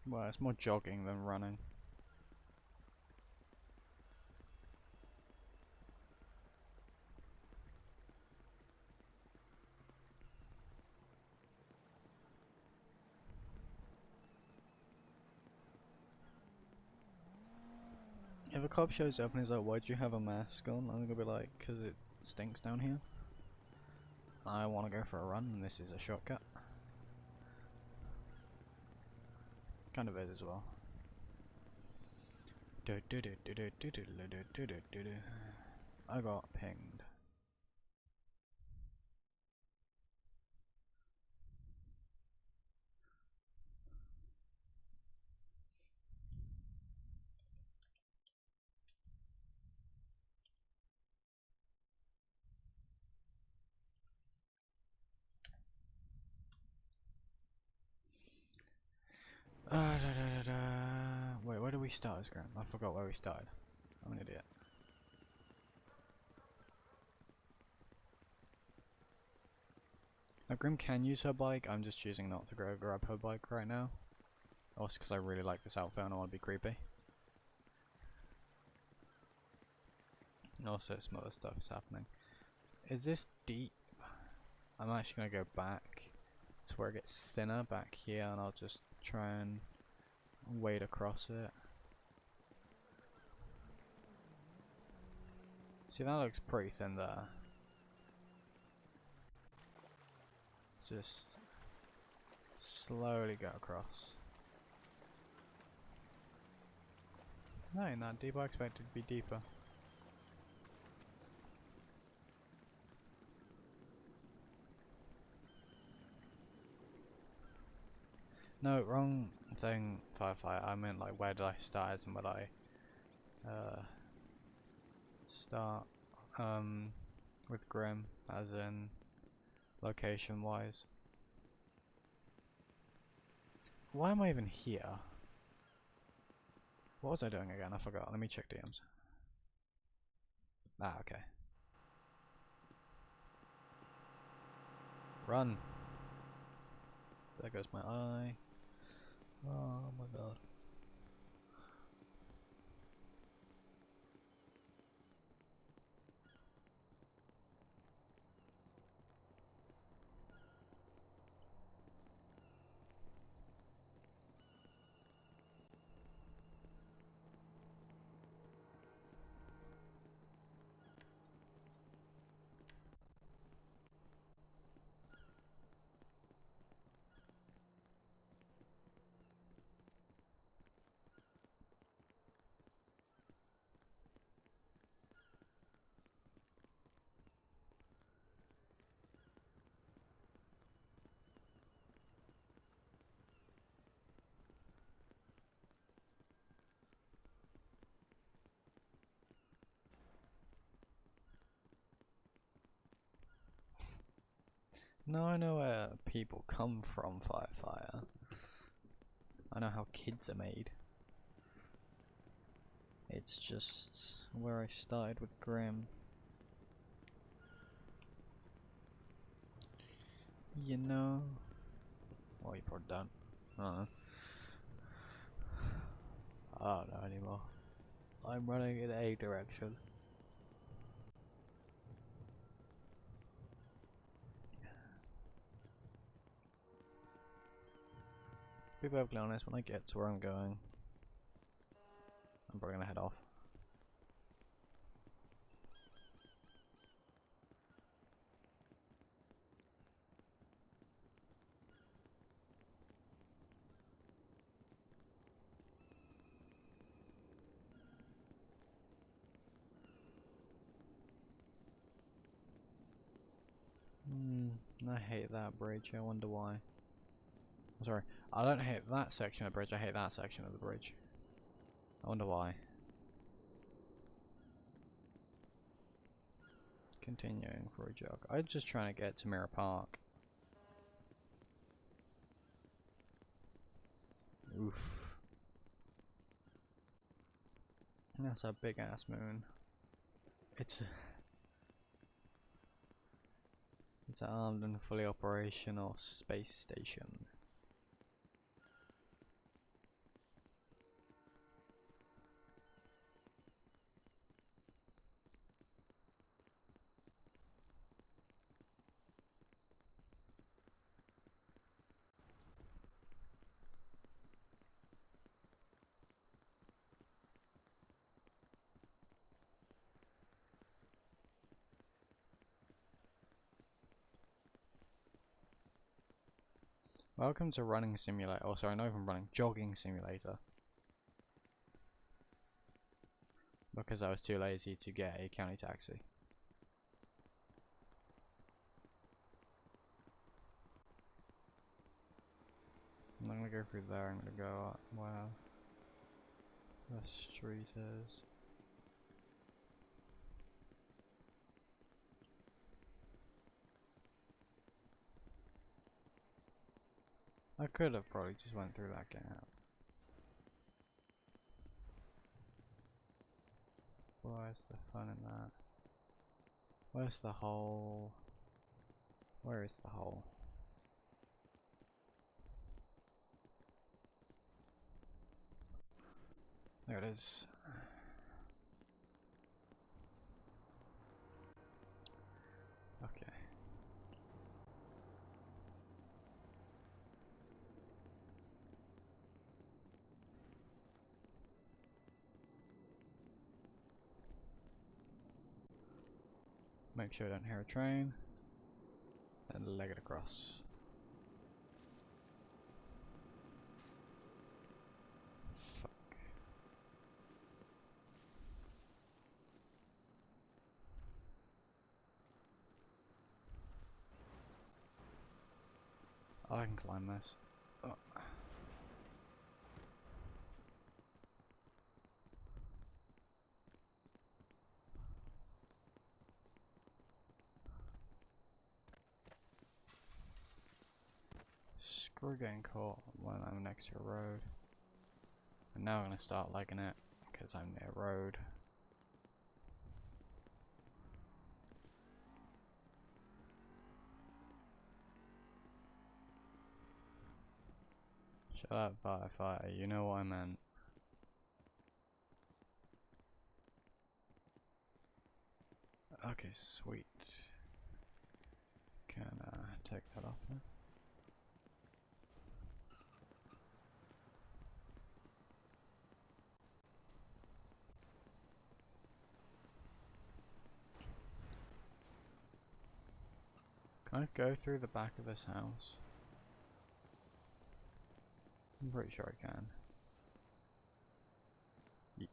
Speaker 4: Well, it's more jogging than running. If a cop shows up and he's like, why'd you have a mask on? I'm gonna be like, 'cause it stinks down here. I wanna go for a run and this is a shortcut. Kind of is as well. I got pinged. Wait, where did we start as Grim? I forgot where we started. I'm an idiot. Now Grim can use her bike, I'm just choosing not to go grab her bike right now. Also because I really like this outfit and I want to be creepy. And also some other stuff is happening. Is this deep? I'm actually going to go back to where it gets thinner back here, and I'll just try and wade across it. See, that looks pretty thin there. Just slowly go across. No, ain't that deep. I expected it to be deeper. No, wrong thing, Firefight. I meant like where did I start as and would I start with Grim as in location wise. Why am I even here? What was I doing again? I forgot. Let me check DMs. Ah, okay. Run. There goes my eye. Oh my god. No, I know where people come from, Firefire. I know how kids are made. It's just where I started with Grim. You know. Well, you probably don't. I don't know. I don't know anymore. I'm running in a direction. To be perfectly honest, when I get to where I'm going, I'm probably gonna head off. I hate that bridge. I wonder why. Sorry, I don't hate that section of the bridge. I hate that section of the bridge. I wonder why. Continuing for a jog. I'm just trying to get to Mirror Park. Oof. That's a big ass moon. It's an armed and fully operational space station. Welcome to Running Simulator. Oh, sorry, not even running. Jogging Simulator. Because I was too lazy to get a county taxi. I'm not gonna go through there. I'm gonna go up where the street is. I could have probably just went through that gap. Where's the fun in that? Where's the hole? Where is the hole? There it is. Okay. Make sure I don't hear a train. And leg it across. Fuck. I can climb this. Oh. Screw getting caught when I'm next to a road. And now I'm gonna start liking it because I'm near a road. Shut up, firefighter, you know what I meant. Okay, sweet. Can take that off now. Can I go through the back of this house? I'm pretty sure I can. Ye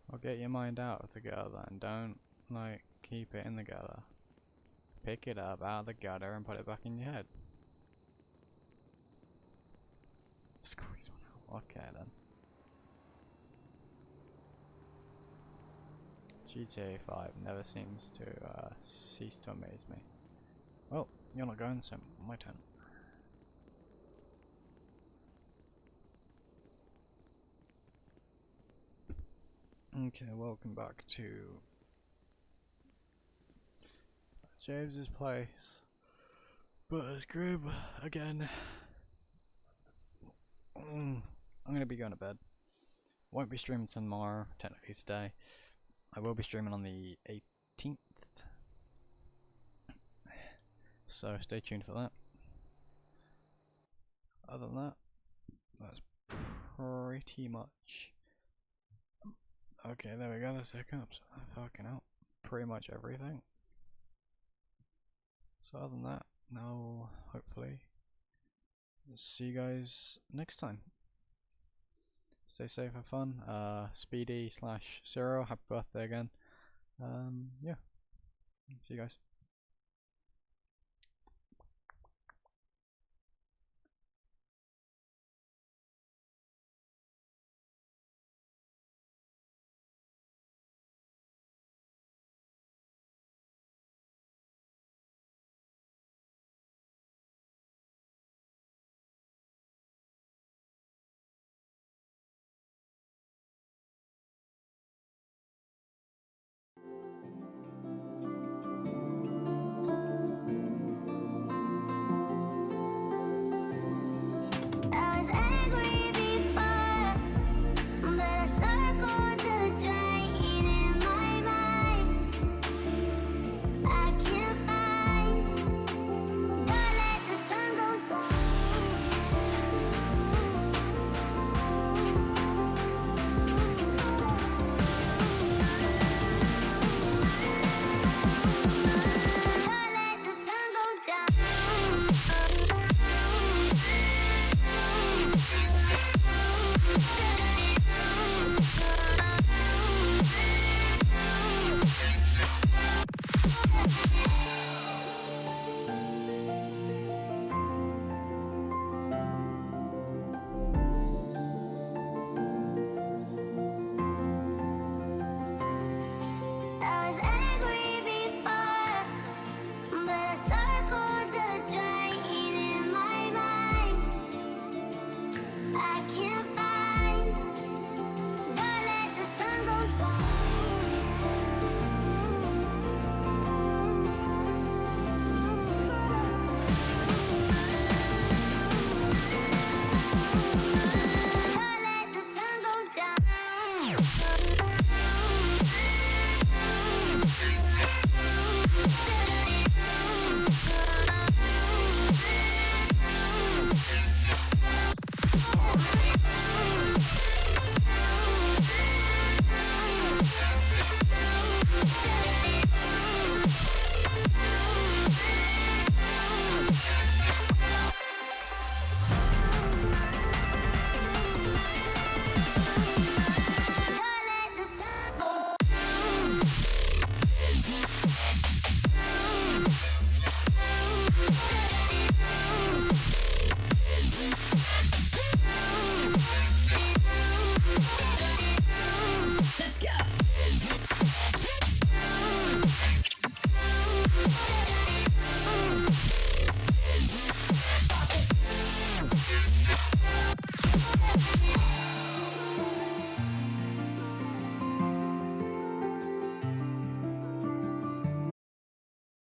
Speaker 4: I'll get your mind out of the gutter and don't, like, keep it in the gutter. Pick it up out of the gutter and put it back in your head. Squeeze one out. Okay then. GTA 5 never seems to cease to amaze me. Well, you're not going, so my turn. Okay, welcome back to James's place. Butter's crib again. I'm gonna be going to bed. Won't be streaming tomorrow, technically today. I will be streaming on the 18th. So stay tuned for that. Other than that, that's pretty much. Okay, there we go, the hiccups. Fucking out. Pretty much everything. So other than that, now hopefully see you guys next time. Stay safe, have fun. Speedy/Zero, happy birthday again. Yeah. See you guys.